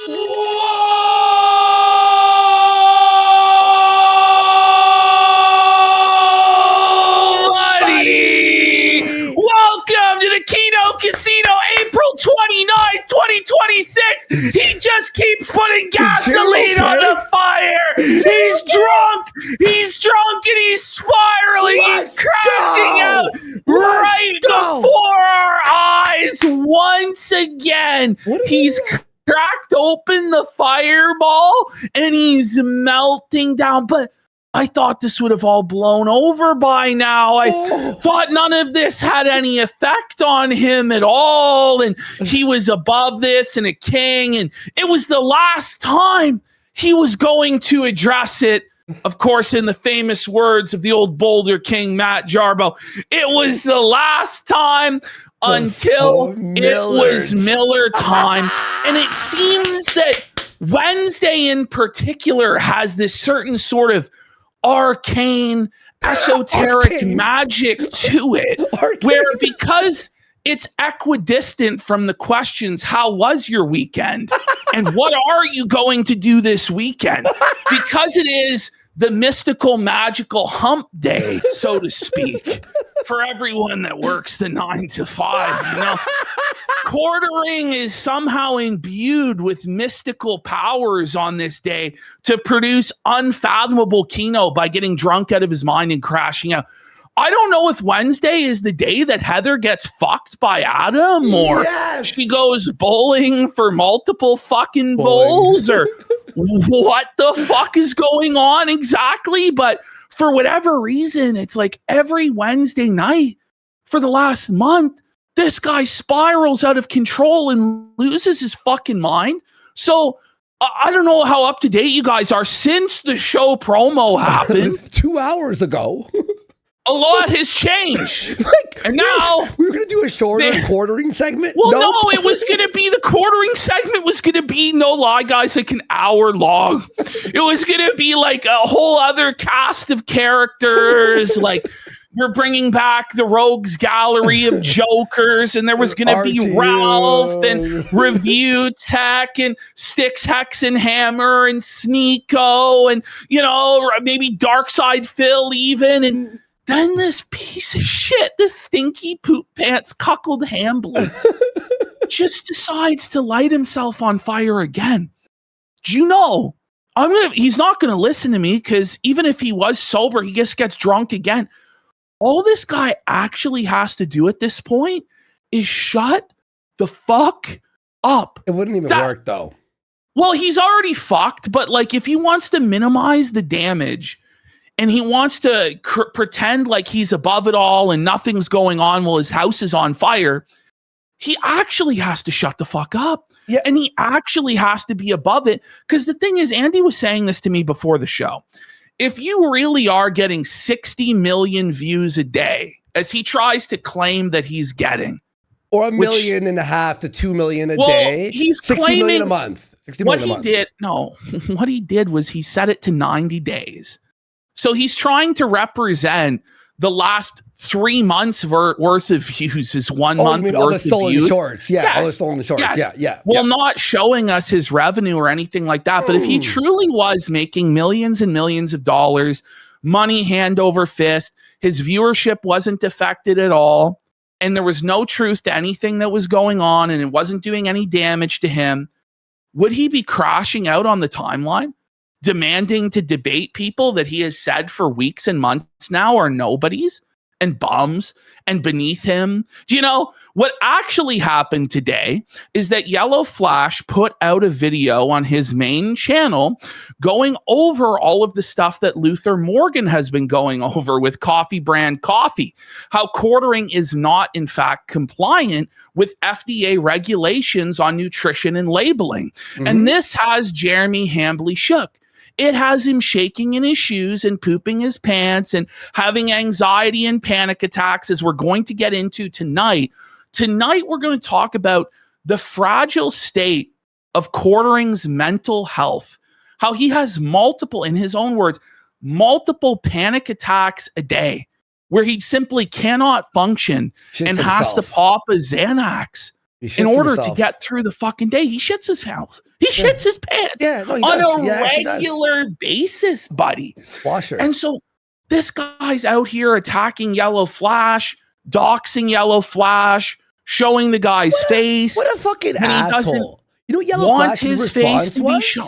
Welcome to the Kino Casino, April 29th, 2026. He just keeps putting gasoline on the fire. He's drunk and he's spiraling. He's crashing out right before our eyes once again. He's cracked open the fireball and he's melting down. But I thought this would have all blown over by now. I thought none of this had any effect on him at all. And he was above this and a king. And it was the last time he was going to address it. Of course, in the famous words of the old Boulder King, Matt Jarbo, it was the last time until it was Miller time. And it seems that Wednesday in particular has this certain sort of arcane, esoteric magic to it, where because it's equidistant from the questions, how was your weekend? And what are you going to do this weekend? Because it is the mystical, magical hump day, so to speak, for everyone that works the 9 to 5, you know. Quartering is somehow imbued with mystical powers on this day to produce unfathomable Kino by getting drunk out of his mind and crashing out. I don't know if Wednesday is the day that Heather gets fucked by Adam, or she goes bowling for multiple fucking bowls, or what the fuck is going on exactly. But for whatever reason, it's like every Wednesday night for the last month, this guy spirals out of control and loses his fucking mind. So I don't know how up to date you guys are since the show promo happened 2 hours ago. A lot has changed. And now we were going to do a shorter quartering segment. Well, no, it was going to be the quartering segment was going to be, no lie, guys, like an hour long. It was going to be like a whole other cast of characters. Like, we're bringing back the Rogues Gallery of Jokers, and there was going to be Ralph and Review Tech and Styx, Hex and Hammer and Sneeko and, you know, maybe Darkside Phil even. And then this piece of shit, this stinky poop pants cuckold Hambler just decides to light himself on fire again. Do you know, he's not going to listen to me, because even if he was sober, he just gets drunk again. All this guy actually has to do at this point is shut the fuck up. It wouldn't even work, though. Well, he's already fucked, but like if he wants to minimize the damage and he wants to pretend like he's above it all and nothing's going on while his house is on fire, he actually has to shut the fuck up. Yeah. And he actually has to be above it. Because the thing is, Andy was saying this to me before the show. If you really are getting 60 million views a day, as he tries to claim that he's getting, or 1.5 million to 2 million a day, he's 60 claiming million a month. 60 million a month. What he did was he set it to 90 days. So he's trying to represent the last 3 months worth of views is 1 month worth of views. Shorts. Yeah, all the stolen shorts. Yes. Yeah. Well, not showing us his revenue or anything like that. But if he truly was making millions and millions of dollars, money hand over fist, his viewership wasn't affected at all, and there was no truth to anything that was going on, and it wasn't doing any damage to him, would he be crashing out on the timeline, demanding to debate people that he has said for weeks and months now are nobodies and bums and beneath him? Do you know what actually happened today is that Yellow Flash put out a video on his main channel going over all of the stuff that Luther Morgan has been going over with Coffee Brand Coffee, how quartering is not in fact compliant with FDA regulations on nutrition and labeling. And this has Jeremy Hambley shook. It has him shaking in his shoes and pooping his pants and having anxiety and panic attacks, as we're going to get into tonight. Tonight, we're going to talk about the fragile state of Quartering's mental health, how he has multiple, in his own words, multiple panic attacks a day where he simply cannot function and has to pop a Xanax in order to get through the fucking day. He shits his house. He shits his pants on a regular basis, buddy. Washer. And so this guy's out here attacking Yellow Flash, doxing Yellow Flash, showing the guy's face. What a fucking asshole. You know what Yellow want Flash's his face to be shown.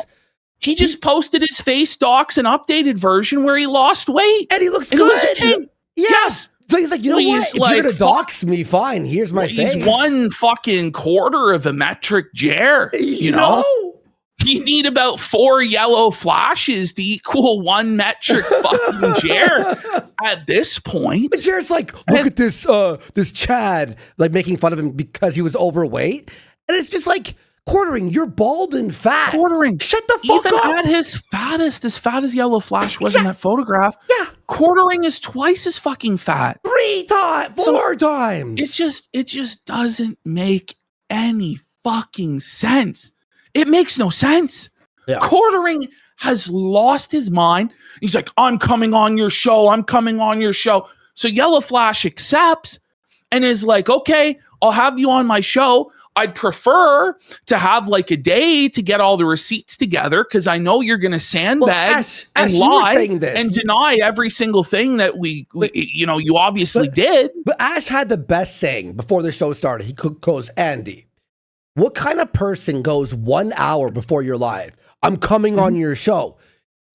He just posted his face docs, an updated version where he lost weight. And he looks good. Okay. Yes. So he's like, you know what? If you're going to dox me, fine. Here's my face. He's 1 fucking quarter of a metric jar. You know? You need about 4 Yellow Flashes to equal 1 metric fucking jar at this point. But Jared's like, look at this Chad, like making fun of him because he was overweight. And it's just like, Quartering, you're bald and fat. Quartering. Shut the fuck up. Even at his fattest, as fat as Yellow Flash was in that photograph, Quartering is twice as fucking fat. 3 times, 4 times. It just doesn't make any fucking sense. It makes no sense. Yeah. Quartering has lost his mind. He's like, I'm coming on your show. I'm coming on your show. So Yellow Flash accepts and is like, okay, I'll have you on my show. I'd prefer to have like a day to get all the receipts together because I know you're going to sandbag and lie and deny every single thing that you obviously did. But Ash had the best saying before the show started. He goes, Andy, what kind of person goes 1 hour before you're live? I'm coming on your show.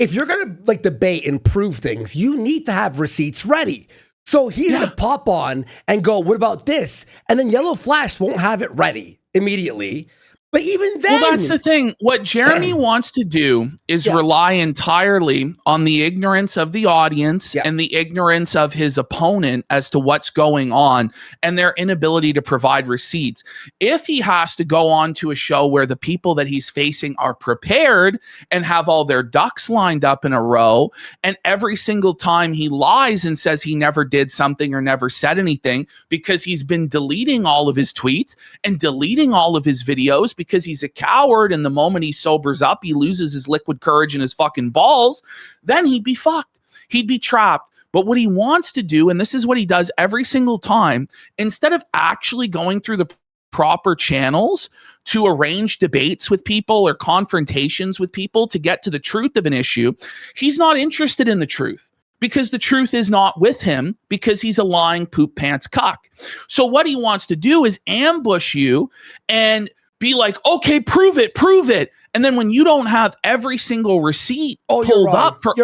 If you're going to like debate and prove things, you need to have receipts ready. So he's going to pop on and go, what about this? And then Yellow Flash won't have it ready immediately. But even then... Well, that's the thing. What Jeremy wants to do is rely entirely on the ignorance of the audience and the ignorance of his opponent as to what's going on and their inability to provide receipts. If he has to go on to a show where the people that he's facing are prepared and have all their ducks lined up in a row, and every single time he lies and says he never did something or never said anything because he's been deleting all of his tweets and deleting all of his videos because he's a coward, and the moment he sobers up, he loses his liquid courage and his fucking balls, then he'd be fucked. He'd be trapped. But what he wants to do, and this is what he does every single time, instead of actually going through the proper channels to arrange debates with people or confrontations with people to get to the truth of an issue, he's not interested in the truth. Because the truth is not with him because he's a lying poop pants cuck. So what he wants to do is ambush you and be like, okay, prove it. And then when you don't have every single receipt pulled up for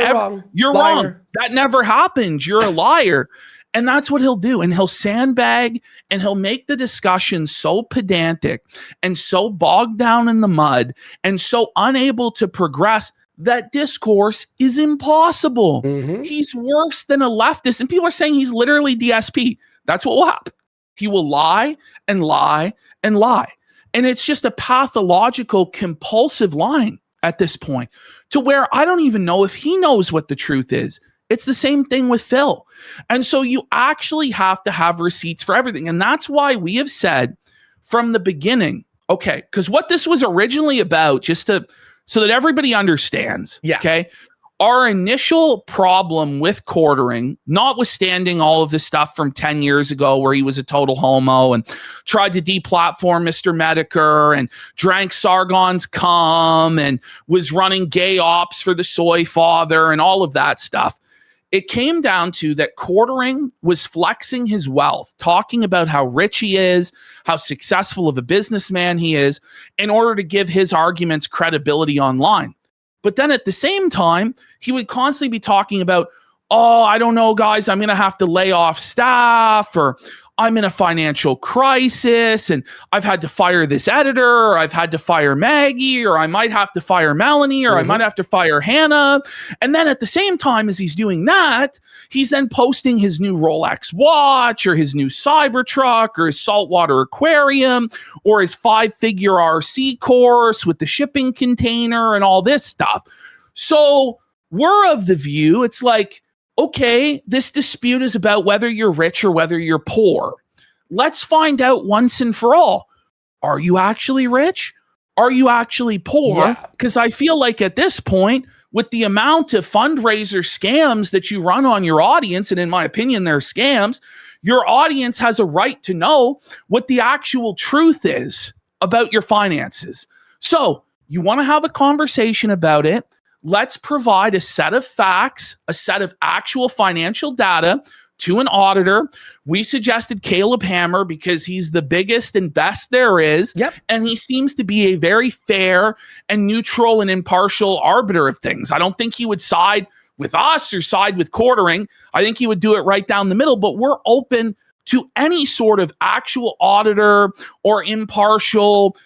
you're wrong. That never happened. You're a liar. And that's what he'll do. And he'll sandbag and he'll make the discussion so pedantic and so bogged down in the mud and so unable to progress that discourse is impossible. He's worse than a leftist. And people are saying he's literally DSP. That's what will happen. He will lie and lie and lie. And it's just a pathological, compulsive lying at this point to where I don't even know if he knows what the truth is. It's the same thing with Phil. And so you actually have to have receipts for everything. And that's why we have said from the beginning, okay, because what this was originally about, so that everybody understands, okay? Our initial problem with Quartering, notwithstanding all of the stuff from 10 years ago where he was a total homo and tried to deplatform Mr. Medicare and drank Sargon's cum and was running gay ops for the soy father and all of that stuff, it came down to that Quartering was flexing his wealth, talking about how rich he is, how successful of a businessman he is, in order to give his arguments credibility online. But then at the same time, he would constantly be talking about, oh, I don't know, guys, I'm going to have to lay off staff, or I'm in a financial crisis and I've had to fire this editor, or I've had to fire Maggie, or I might have to fire Melanie, or I might have to fire Hannah. And then at the same time as he's doing that, he's then posting his new Rolex watch or his new Cybertruck or his saltwater aquarium or his 5-figure RC course with the shipping container and all this stuff. So we're of the view, it's like, okay, this dispute is about whether you're rich or whether you're poor. Let's find out once and for all. Are you actually rich? Are you actually poor? Because I feel like at this point, with the amount of fundraiser scams that you run on your audience, and in my opinion, they're scams, Your audience has a right to know what the actual truth is about your finances. So you want to have a conversation about it. Let's provide a set of facts, a set of actual financial data to an auditor. We suggested Caleb Hammer because he's the biggest and best there is. Yep. And he seems to be a very fair and neutral and impartial arbiter of things. I don't think he would side with us or side with quartering. I think he would do it right down the middle, but we're open to any sort of actual auditor or impartial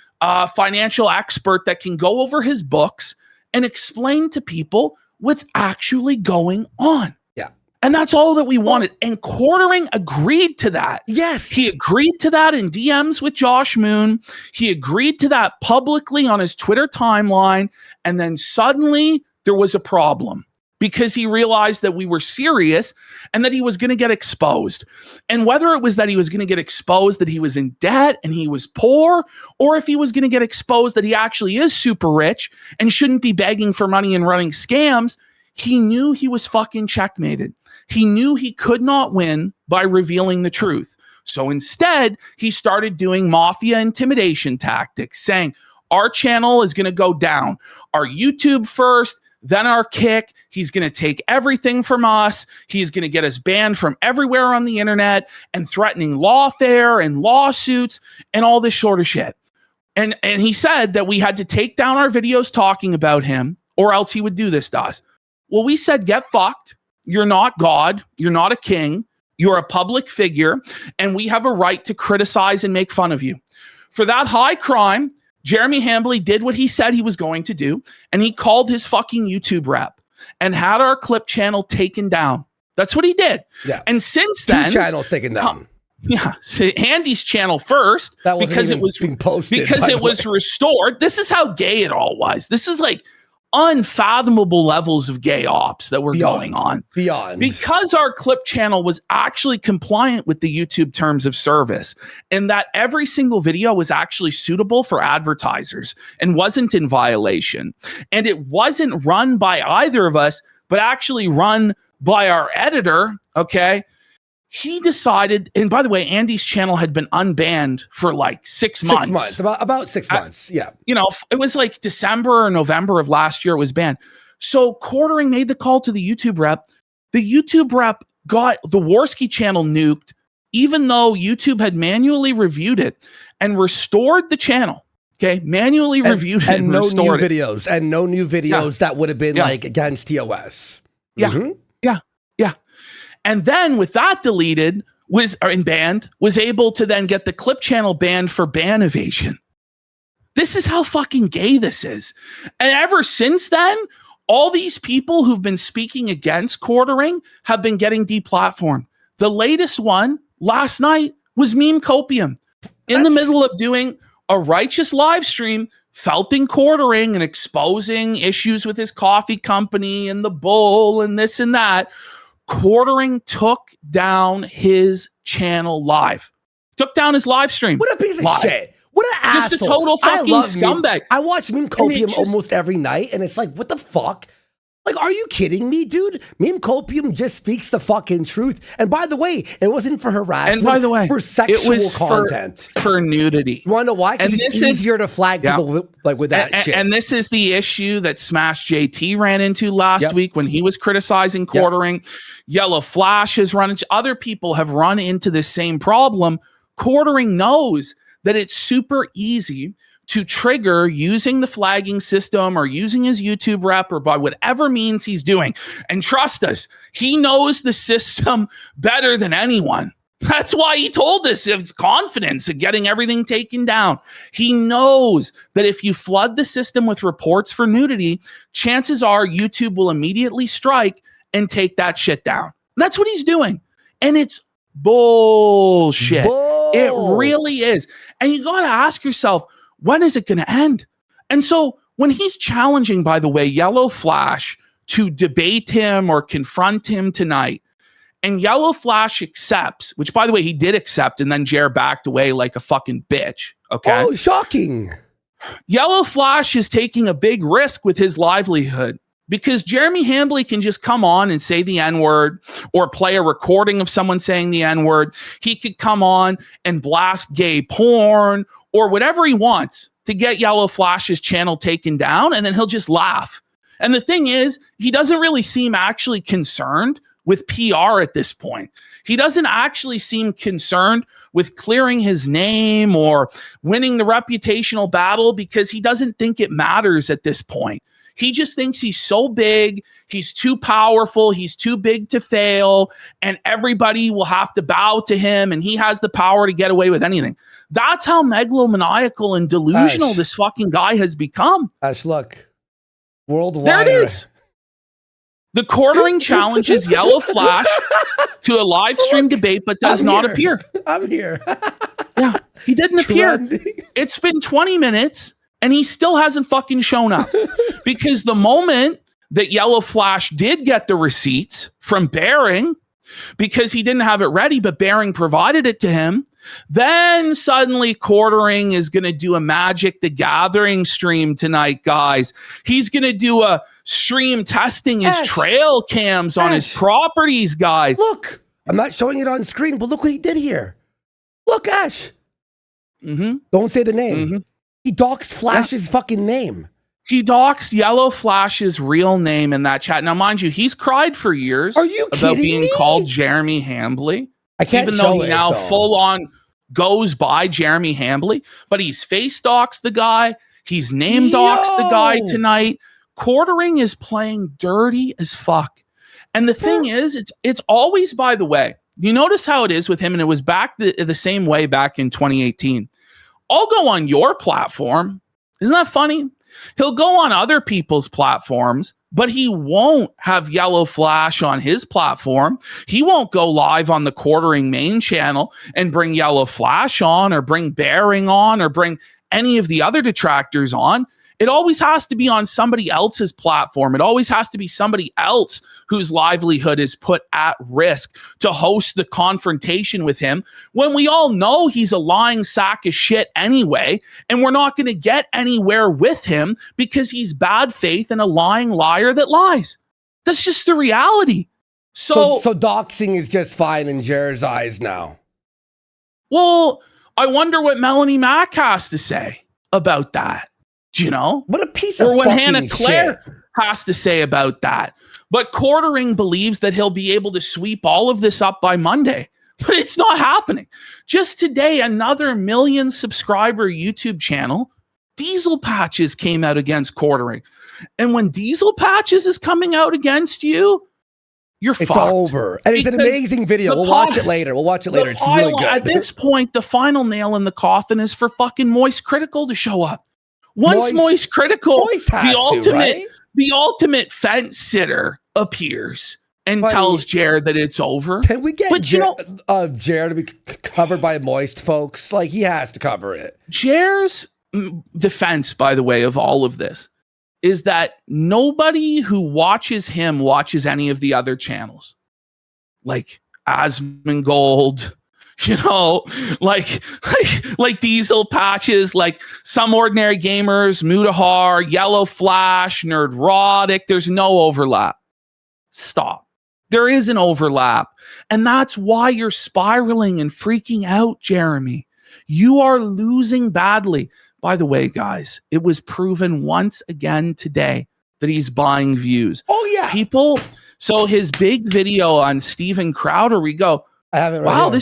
financial expert that can go over his books and explain to people what's actually going on. Yeah. And that's all that we wanted. And Quartering agreed to that. Yes. He agreed to that in DMs with Josh Moon. He agreed to that publicly on his Twitter timeline. And then suddenly there was a problem because he realized that we were serious and that he was going to get exposed. And whether it was that he was going to get exposed that he was in debt and he was poor, or if he was going to get exposed that he actually is super rich and shouldn't be begging for money and running scams, he knew he was fucking checkmated. He knew he could not win by revealing the truth. So instead, he started doing mafia intimidation tactics, saying, our channel is going to go down. Our YouTube first, then our Kick. He's going to take everything from us. He's going to get us banned from everywhere on the internet and threatening lawfare and lawsuits and all this sort of shit. And he said that we had to take down our videos talking about him or else he would do this to us. Well, we said, get fucked. You're not God. You're not a king. You're a public figure. And we have a right to criticize and make fun of you. For that high crime, Jeremy Hambley did what he said he was going to do, and he called his fucking YouTube rep and had our clip channel taken down. That's what he did. Yeah. And since then, 2 channels taken down. Yeah, so Andy's channel first because it was being posted, because it was restored. This is how gay it all was. This is like unfathomable levels of gay ops that were going on. Because our clip channel was actually compliant with the YouTube terms of service and that every single video was actually suitable for advertisers and wasn't in violation. And it wasn't run by either of us, but actually run by our editor, okay? He decided, and by the way, Andy's channel had been unbanned for like 6 months. 6 months, about 6 months, yeah. You know, it was like December or November of last year it was banned. So Quartering made the call to the YouTube rep. The YouTube rep got the Warski channel nuked, even though YouTube had manually reviewed it and restored the channel. Okay, manually reviewed it and no restored new videos, and no new videos that would have been like against TOS. Yeah, yeah. And then with that deleted and banned, was able to then get the clip channel banned for ban evasion. This is how fucking gay this is. And ever since then, all these people who've been speaking against Quartering have been getting deplatformed. The latest one last night was Meme Copium in the middle of doing a righteous live stream, felting Quartering and exposing issues with his coffee company and the bull and this and that. Quartering took down his channel live. Took down his live stream. What a piece of shit. What an asshole. Just a total fucking scumbag. I watch Meme Copium almost every night, and it's like, what the fuck? Like, are you kidding me, dude? Meme Copium just speaks the fucking truth. And by the way, it wasn't for harassment. And by the way, for sexual it was content. For nudity. You want to know why? Because it's easier to flag people with that shit. And this is the issue that Smash JT ran into last week when he was criticizing Quartering. Yellow Flash has run into, other people have run into this same problem. Quartering knows that it's super easy to trigger using the flagging system or using his YouTube rep or by whatever means he's doing. And trust us, he knows the system better than anyone. That's why he told us his confidence in getting everything taken down. He knows that if you flood the system with reports for nudity, chances are YouTube will immediately strike and take that shit down. That's what he's doing. And it's bullshit. It really is. And you got to ask yourself, when is it going to end? And so when he's challenging, by the way, Yellow Flash to debate him or confront him tonight, and Yellow Flash accepts, which by the way, he did accept, and then Jer backed away like a fucking bitch. Okay. Oh, shocking. Yellow Flash is taking a big risk with his livelihood because Jeremy Hambley can just come on and say the N-word or play a recording of someone saying the N-word. He could come on and blast gay porn or whatever he wants to get Yellow Flash's channel taken down, and then he'll just laugh. And the thing is, he doesn't really seem actually concerned with PR at this point. He doesn't actually seem concerned with clearing his name or winning the reputational battle because he doesn't think it matters at this point. He just thinks he's so big, he's too powerful, he's too big to fail, and everybody will have to bow to him, and he has the power to get away with anything. That's how megalomaniacal and delusional this fucking guy has become. Ash, look. Worldwide. There it is. The quartering challenges Yellow Flash to a live stream debate, but does not appear. I'm here. Yeah, he didn't appear. It's been 20 minutes. And he still hasn't fucking shown up because the moment that Yellow Flash did get the receipts from Bering, because he didn't have it ready, but Bering provided it to him, then suddenly Quartering is going to do a Magic the Gathering stream tonight, guys. He's going to do a stream testing his trail cams on his properties, guys. Look, I'm not showing it on screen, but look what he did here. Look, Ash. Don't say the name. He doxed Flash's fucking name. He doxed Yellow Flash's real name in that chat. Now, mind you, he's cried for years about being called Jeremy Hambley. I can't even though he now full on goes by Jeremy Hambley, but he's face doxed the guy. He's name doxed the guy tonight. Quartering is playing dirty as fuck. And the thing is, it's always, by the way, you notice how it is with him, and it was back the same way back in 2018. I'll go on your platform. Isn't that funny? He'll go on other people's platforms, but he won't have Yellow Flash on his platform. He won't go live on the Quartering main channel and bring Yellow Flash on or bring Bering on or bring any of the other detractors on. It always has to be on somebody else's platform. It always has to be somebody else whose livelihood is put at risk to host the confrontation with him, when we all know he's a lying sack of shit anyway, and we're not going to get anywhere with him because he's bad faith and a lying liar that lies. That's just the reality. So doxing is just fine in Jared's eyes now. Well, I wonder what Melanie Mack has to say about that. Do you know? What a piece of fucking shit. Or what Hannah shit. Claire has to say about that. But Quartering believes that he'll be able to sweep all of this up by Monday. But it's not happening. Just today, another 1 million subscriber YouTube channel, Diesel Patches, came out against Quartering. And when Diesel Patches is coming out against you, you're fucked. It's over. And it's an amazing video. We'll watch it later. It's really good. At this point, the final nail in the coffin is for fucking Moist Critical to show up. Once Moist Critical, the ultimate fence sitter appears and tells Jared that it's over. Can we get Jared to be covered by Moist, folks? Like, he has to cover it. Jared's defense, by the way, of all of this is that nobody who watches him watches any of the other channels. Like Asmongold, you know, like Diesel Patches, like Some Ordinary Gamers, Mutahar, Yellow Flash, Nerdrotic. There's no overlap. Stop. There is an overlap. And that's why you're spiraling and freaking out, Jeremy. You are losing badly. By the way, guys, it was proven once again today that he's buying views. Oh, yeah. People. So his big video on Steven Crowder, we go, I have it right wow, here.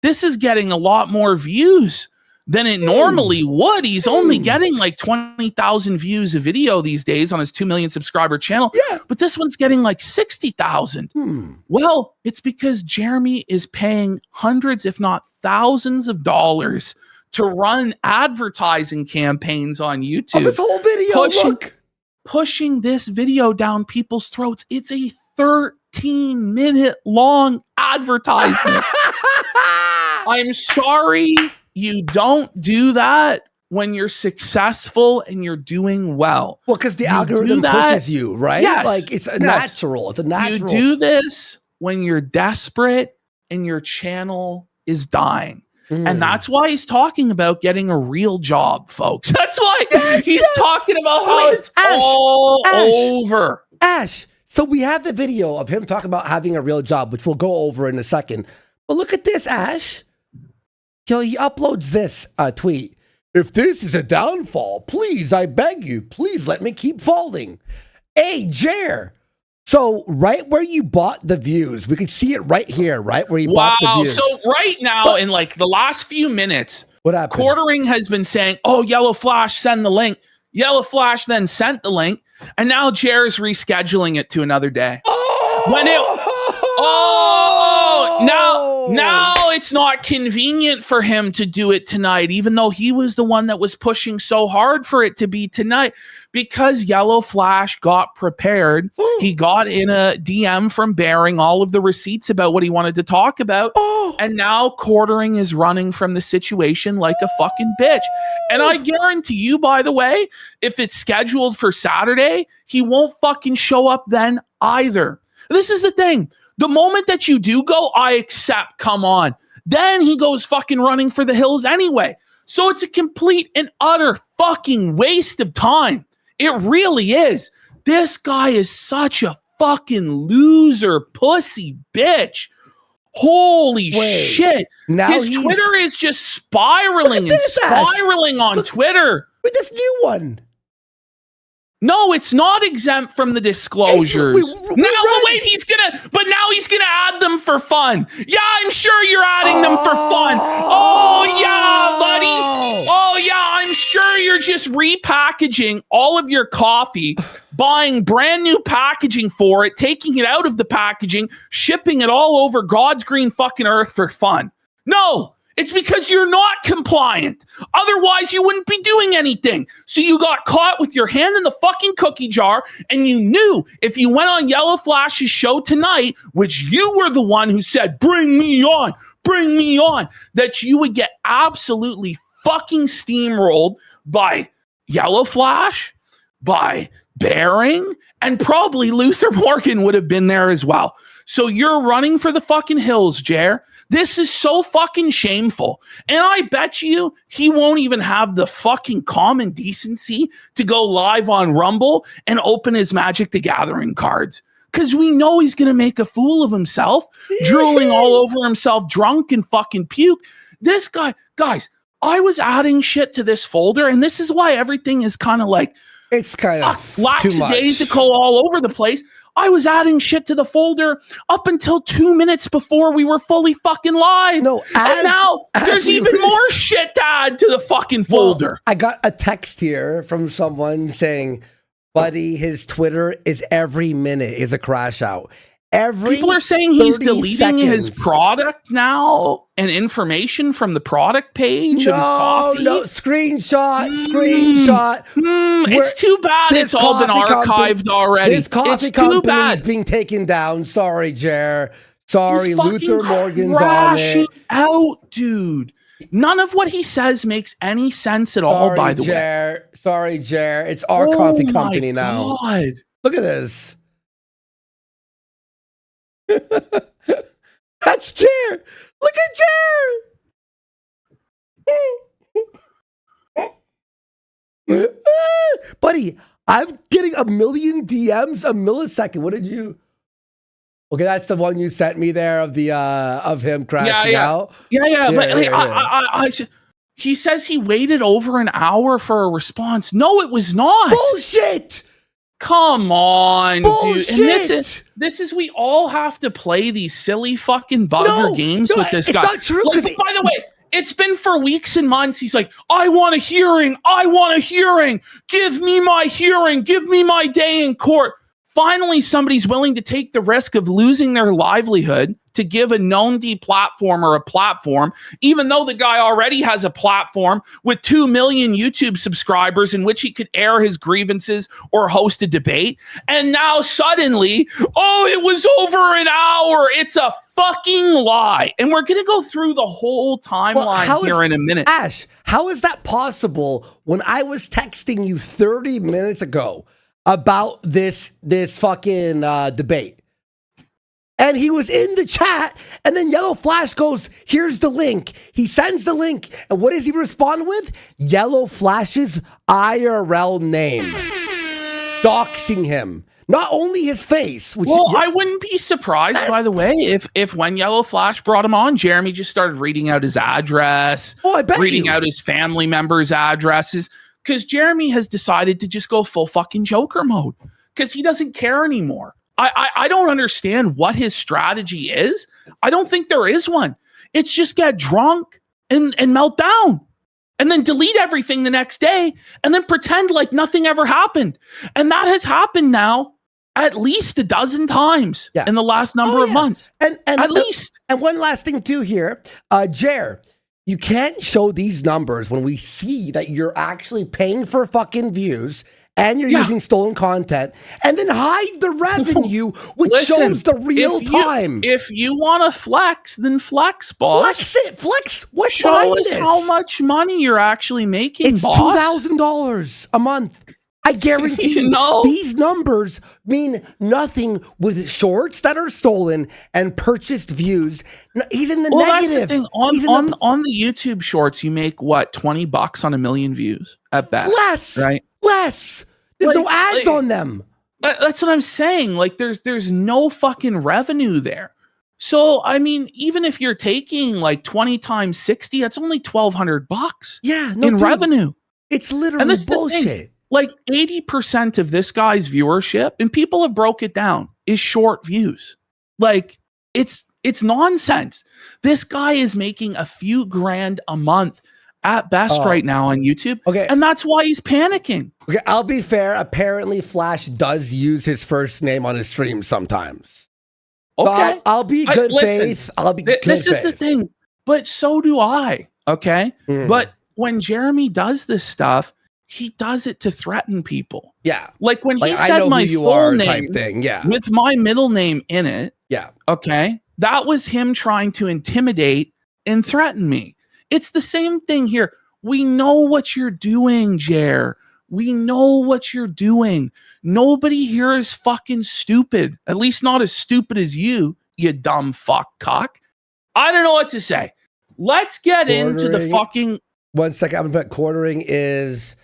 this is getting a lot more views than it normally would. He's only getting like 20,000 views a video these days on his 2 million subscriber channel. Yeah. But this one's getting like 60,000. Well, it's because Jeremy is paying hundreds, if not thousands of dollars to run advertising campaigns on YouTube. This whole video, pushing this video down people's throats. It's a 13-minute long advertisement. I'm sorry you don't do that when you're successful and you're doing well. Well, because the algorithm pushes you, right? Yes. Like, it's natural. It's a natural. You do this when you're desperate and your channel is dying. And that's why he's talking about getting a real job, folks. That's why he's talking about how it's all over. Ash, so we have the video of him talking about having a real job, which we'll go over in a second. But look at this, Ash. Yo, he uploads this tweet. If this is a downfall, please, I beg you, please let me keep falling. Hey, Jer. So right where you bought the views, we can see it right here, right where you bought the views. So right now, in like the last few minutes, what happened? Quartering has been saying, "Oh, Yellow Flash, send the link." Yellow Flash then sent the link, and now Jer is rescheduling it to another day. Now it's not convenient for him to do it tonight, even though he was the one that was pushing so hard for it to be tonight, because Yellow Flash got prepared. He got in a DM from Bearing all of the receipts about what he wanted to talk about, and now Quartering is running from the situation like a fucking bitch. And I guarantee you, by the way, if it's scheduled for Saturday, he won't fucking show up then either. This is the thing. The moment that you do go, I accept, come on. Then he goes fucking running for the hills anyway. So it's a complete and utter fucking waste of time. It really is. This guy is such a fucking loser, pussy bitch. Holy shit. Now his Twitter is just spiraling and spiraling on Twitter. With this new one. No, it's not exempt from the disclosures. Wait, he's gonna add them for fun. Yeah, I'm sure you're adding them for fun. Oh yeah, buddy. Oh yeah, I'm sure you're just repackaging all of your coffee, buying brand new packaging for it, taking it out of the packaging, shipping it all over God's green fucking earth for fun. No. It's because you're not compliant. Otherwise, you wouldn't be doing anything. So you got caught with your hand in the fucking cookie jar, and you knew if you went on Yellow Flash's show tonight, which you were the one who said, bring me on, that you would get absolutely fucking steamrolled by Yellow Flash, by Bearing, and probably Luther Morgan would have been there as well. So you're running for the fucking hills, Jer. This is so fucking shameful. And I bet you he won't even have the fucking common decency to go live on Rumble and open his Magic the Gathering cards. Because we know he's going to make a fool of himself, drooling all over himself, drunk and fucking puke. This guy, guys, I was adding shit to this folder, and this is why everything is kind of like, it's kind of lackadaisical all over the place. I was adding shit to the folder up until 2 minutes before we were fully fucking live. And now there's even more shit to add to the fucking folder. I got a text here from someone saying, buddy, his Twitter is every minute is a crash out. People are saying he's deleting his product now and information from the product page of his coffee. No, screenshot. It's too bad it's all been archived already. This coffee company is being taken down. Sorry, Jer. Sorry, Luther Morgan's on it. Out, dude. None of what he says makes any sense at all, by the way. Sorry, Jer. It's our coffee company now. God. Look at this. That's Jer. Look at Jer. Buddy, I'm getting a million DMs a millisecond. What did you? Okay, that's the one you sent me there of the of him crashing out. He says he waited over an hour for a response. No, it was not. Bullshit. Come on, bullshit. Dude. And this is we all have to play these silly fucking bugger games with this guy. It's not true. By the way, it's been for weeks and months. He's like, I want a hearing. Give me my hearing. Give me my day in court. Finally, somebody's willing to take the risk of losing their livelihood to give a known deplatformer a platform, even though the guy already has a platform with 2 million YouTube subscribers in which he could air his grievances or host a debate. And now suddenly, it was over an hour. It's a fucking lie. And we're going to go through the whole timeline here in a minute. Ash, how is that possible when I was texting you 30 minutes ago about this fucking debate? And he was in the chat, and then Yellow Flash goes, here's the link. He sends the link, and what does he respond with? Yellow Flash's IRL name. doxing him. Not only his face, which I wouldn't be surprised, by the way, if when Yellow Flash brought him on, Jeremy just started reading out his address, I bet reading out his family members' addresses, because Jeremy has decided to just go full fucking Joker mode because he doesn't care anymore. I don't understand what his strategy is. I don't think there is one. It's just get drunk and melt down and then delete everything the next day and then pretend like nothing ever happened. And that has happened now at least a dozen times in the last number of months. And at least. And one last thing too here, Jer, you can't show these numbers when we see that you're actually paying for fucking views and you're using stolen content, and then hide the revenue, which shows the real time. If you want to flex, then flex, boss. Flex it. Flex. What show us how much money you're actually making, it's boss. $2,000 a month. I guarantee you, these numbers mean nothing with shorts that are stolen and purchased views. Even the negative. That's the thing. On the YouTube shorts, you make what, $20 on 1 million views at best? Less, right? Less. There's no ads on them. That's what I'm saying. Like, there's no fucking revenue there. So, I mean, even if you're taking like 20 times 60, that's only $1,200. Yeah, in revenue. It's literally bullshit. Like 80% of this guy's viewership, and people have broke it down, is short views. Like, it's nonsense. This guy is making a few grand a month at best right now on YouTube. Okay. And that's why he's panicking. Okay, I'll be fair. Apparently, Flash does use his first name on his stream sometimes. Okay. So I'll be good faith. I'll be good faith. This is the thing. But so do I. Okay. But when Jeremy does this stuff, he does it to threaten people. Yeah. Like when he said my full name type thing. Yeah. with my middle name in it. Yeah. Okay. That was him trying to intimidate and threaten me. It's the same thing here. We know what you're doing, Jer. We know what you're doing. Nobody here is fucking stupid. At least not as stupid as you dumb fuck cock. I don't know what to say. Let's get into the fucking... 1 second. I'm going to bet quartering is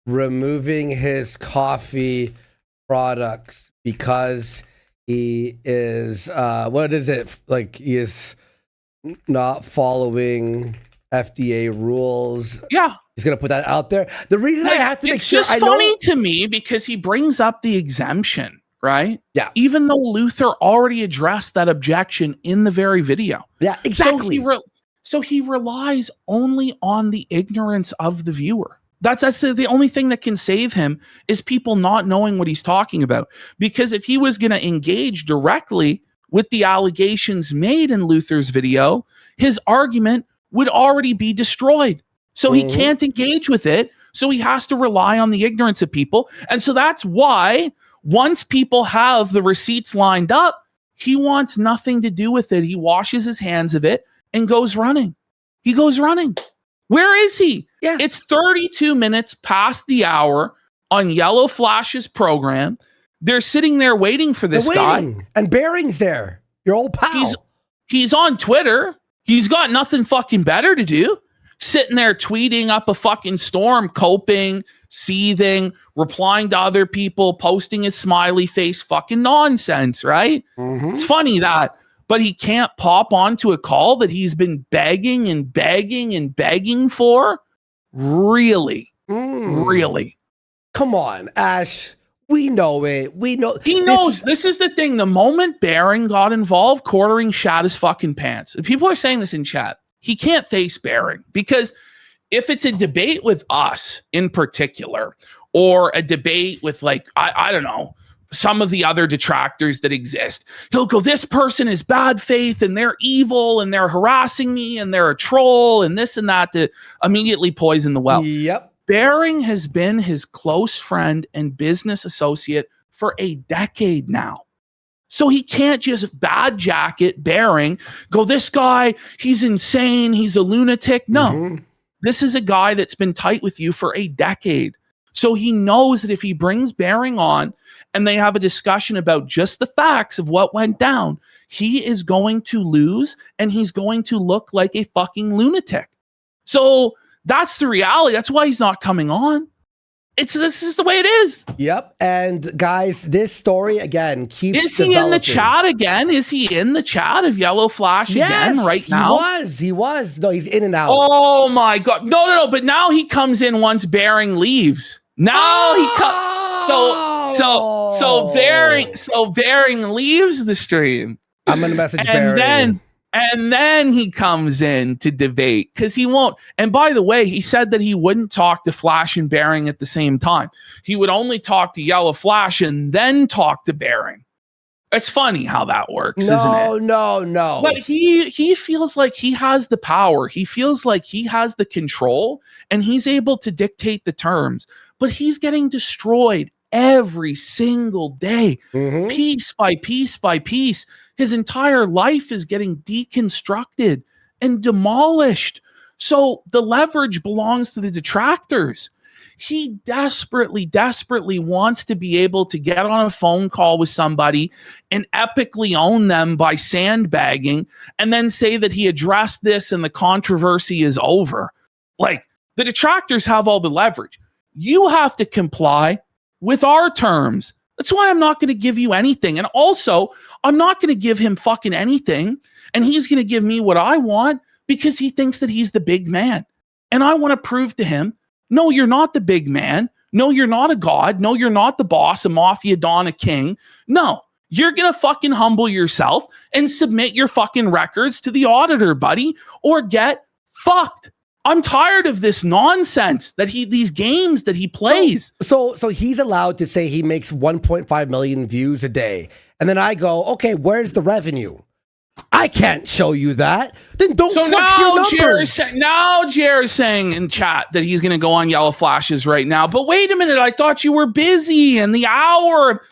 removing his coffee products because he is... what is it? Like, he is not following FDA rules. Yeah. He's going to put that out there. The reason I have to make sure... It's just funny to me because he brings up the exemption, right? Yeah. Even though Luther already addressed that objection in the very video. Yeah, exactly. So he relies only on the ignorance of the viewer. That's the only thing that can save him is people not knowing what he's talking about. Because if he was going to engage directly with the allegations made in Luther's video, his argument would already be destroyed. So he can't engage with it. So he has to rely on the ignorance of people. And so that's why once people have the receipts lined up, he wants nothing to do with it. He washes his hands of it and goes running. He goes running. Where is he? Yeah. It's 32 minutes past the hour on Yellow Flash's program. They're sitting there waiting for this guy. And Barring's there. Your old pal. He's on Twitter. He's got nothing fucking better to do. Sitting there tweeting up a fucking storm, coping, seething, replying to other people, posting his smiley face, fucking nonsense, right? It's funny that. But he can't pop onto a call that he's been begging and begging and begging for? Really? Really? Come on, Ash. We know it. We know. He knows. This is the thing. The moment Baring got involved, quartering shat his fucking pants. People are saying this in chat. He can't face Baring because if it's a debate with us in particular, or a debate with like, I don't know, some of the other detractors that exist, he'll go, this person is bad faith and they're evil and they're harassing me and they're a troll and this and that to immediately poison the well. Yep. Baring has been his close friend and business associate for a decade now. So he can't just bad jacket Baring, go, this guy, he's insane, he's a lunatic. No, this is a guy that's been tight with you for a decade. So he knows that if he brings Baring on and they have a discussion about just the facts of what went down, he is going to lose and he's going to look like a fucking lunatic. So that's the reality. That's why he's not coming on. this is the way it is. Yep. And guys, this story again keeps Is he developing. in the chat again? Is he in the chat of Yellow Flash again right now? He was. No, he's in and out. Oh my God. No. But now he comes in once Bearing leaves. Now he comes. So Bearing leaves the stream. I'm going to message Bearing. And then he comes in to debate because he won't. And by the way, he said that he wouldn't talk to Flash and Bearing at the same time. He would only talk to Yellow Flash and then talk to Bearing. It's funny how that works, isn't it? No. But he feels like he has the power. He feels like he has the control and he's able to dictate the terms. But he's getting destroyed every single day, piece by piece by piece. His entire life is getting deconstructed and demolished. So the leverage belongs to the detractors. He desperately wants to be able to get on a phone call with somebody and epically own them by sandbagging and then say that he addressed this and the controversy is over. Like, the detractors have all the leverage. You have to comply with our terms. That's why I'm not going to give you anything. And also, I'm not going to give him fucking anything. And he's going to give me what I want because he thinks that he's the big man. And I want to prove to him, no, you're not the big man. No, you're not a god. No, you're not the boss, a mafia don, a king. No, you're going to fucking humble yourself and submit your fucking records to the auditor, buddy, or get fucked. I'm tired of this nonsense that these games that he plays. So he's allowed to say he makes 1.5 million views a day. And then I go, okay, where's the revenue? I can't show you that. Then don't flex your numbers. Now Jer's saying in chat that he's going to go on Yellow Flashes right now. But wait a minute, I thought you were busy in the hour.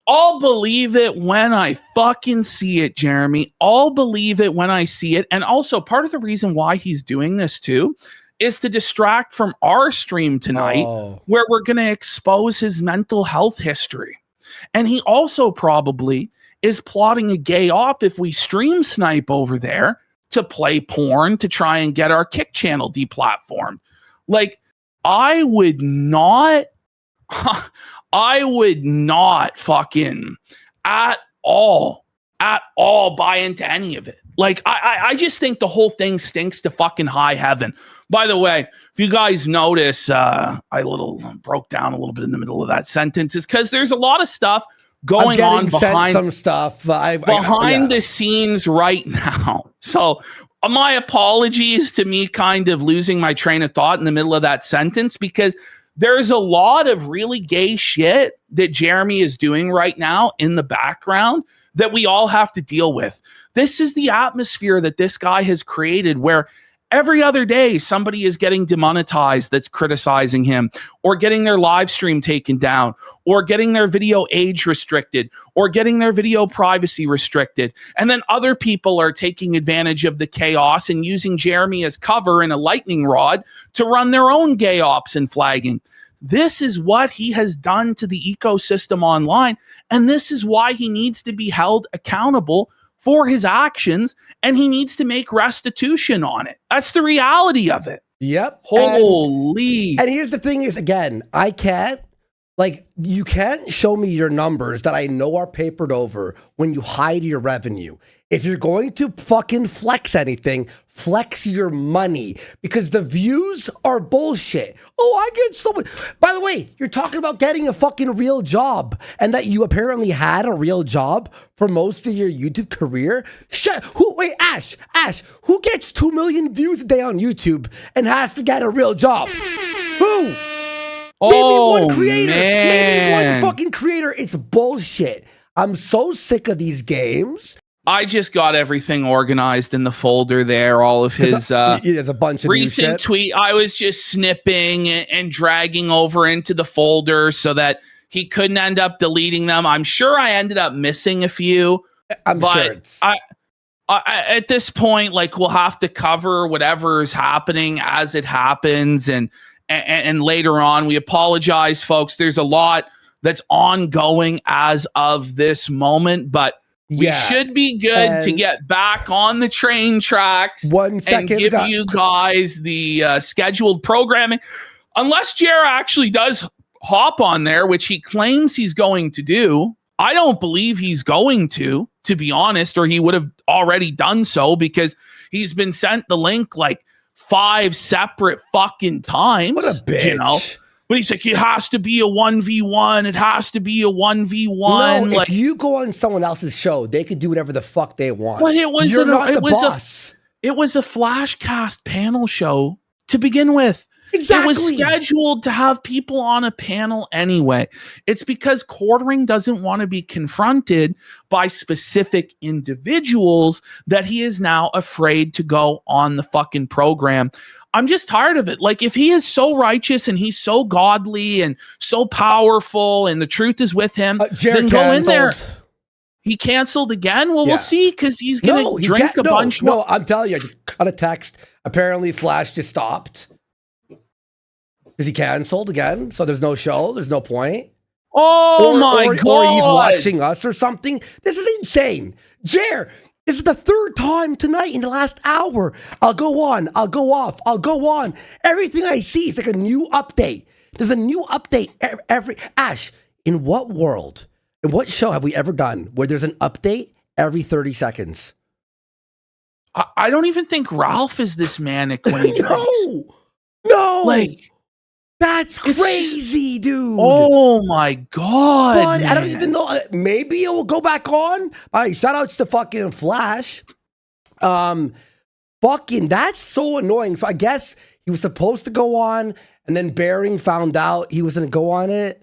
I'll believe it when I fucking see it, Jeremy. I'll believe it when I see it. And also, part of the reason why he's doing this too is to distract from our stream tonight, where we're going to expose his mental health history. And he also probably is plotting a gay op if we stream snipe over there to play porn to try and get our Kick channel deplatformed. Like, I would not fucking at all buy into any of it. Like, I just think the whole thing stinks to fucking high heaven. By the way, if you guys notice, I broke down a little bit in the middle of that sentence, is because there's a lot of stuff going on behind some stuff behind the scenes right now. So my apologies to me kind of losing my train of thought in the middle of that sentence, because there's a lot of really gay shit that Jeremy is doing right now in the background that we all have to deal with. This is the atmosphere that this guy has created, where every other day somebody is getting demonetized that's criticizing him, or getting their live stream taken down, or getting their video age restricted, or getting their video privacy restricted. And then other people are taking advantage of the chaos and using Jeremy as cover and a lightning rod to run their own gay ops and flagging. This is what he has done to the ecosystem online. And this is why he needs to be held accountable for his actions, and he needs to make restitution on it. That's the reality of it. Yep. Holy. And here's the thing is, again, I can't, like, you can't show me your numbers that I know are papered over when you hide your revenue. If you're going to fucking flex anything, flex your money, because the views are bullshit. Oh, I get so much. By the way, you're talking about getting a fucking real job, and that you apparently had a real job for most of your YouTube career. Ash, who gets 2 million views a day on YouTube and has to get a real job? Who? Maybe one creator. Man. Maybe one fucking creator. It's bullshit. I'm so sick of these games. I just got everything organized in the folder there. All of his there's a bunch of recent tweet. I was just snipping and dragging over into the folder so that he couldn't end up deleting them. I'm sure I ended up missing a few. But I at this point, like, we'll have to cover whatever is happening as it happens, and later on. We apologize, folks. There's a lot that's ongoing as of this moment, but we should be good to get back on the train tracks. 1 second and give you guys the scheduled programming. unless Jer actually does hop on there, which he claims he's going to do, I don't believe he's going to be honest, or he would have already done so because he's been sent the link like 5 separate fucking times. What a bitch. You know? But he's like, it has to be a 1v1. It has to be a 1v1. No, like, if you go on someone else's show, they could do whatever the fuck they want. But it was it was a Flashcast panel show to begin with. Exactly. It was scheduled to have people on a panel anyway. It's because Quartering doesn't want to be confronted by specific individuals that he is now afraid to go on the fucking program. I'm just tired of it. Like, if he is so righteous and he's so godly and so powerful and the truth is with him, then go in there. He canceled again? Well, we'll see, because he's going to drink a bunch more. No, I'm telling you, I just got a text. Apparently, Flash just stopped. Because he canceled again, so there's no show, there's no point. Oh my God. Or he's watching us or something. This is insane. Jer, this is the 3rd time tonight in the last hour. I'll go on, I'll go off, I'll go on. Everything I see is like a new update. There's a new update every... Ash, in what world, in what show have we ever done where there's an update every 30 seconds? I don't even think Ralph is this manic when he drinks. No! Like... That's crazy, dude. Oh my God. But I don't even know. Maybe it will go back on. All right, shout outs to fucking Flash. Fucking, that's so annoying. So I guess he was supposed to go on, and then Bering found out he was going to go on it.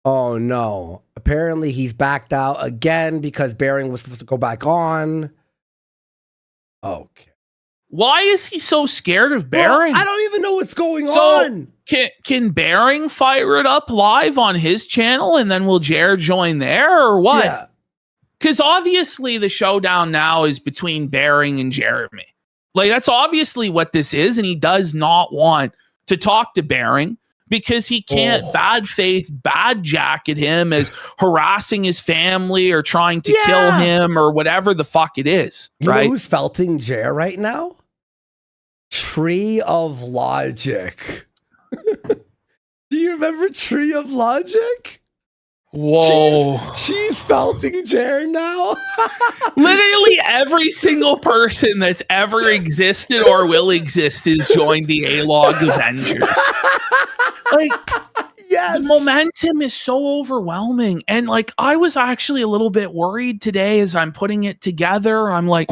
Oh no. Apparently he's backed out again because Bering was supposed to go back on. Okay. Why is he so scared of Bering? Well, I don't even know what's going on. Can Bering fire it up live on his channel and then will Jared join there or what? Because obviously the showdown now is between Bering and Jeremy. Like, that's obviously what this is, and he does not want to talk to Bering because he can't bad faith, bad jacket him as harassing his family or trying to kill him or whatever the fuck it is. You know who's felting Jer right now? Tree of Logic. Do you remember Tree of Logic? Whoa. She's felting Jer now. Literally every single person that's ever existed or will exist has joined the A-Log Avengers. Like, the momentum is so overwhelming. And like, I was actually a little bit worried today as I'm putting it together. I'm like,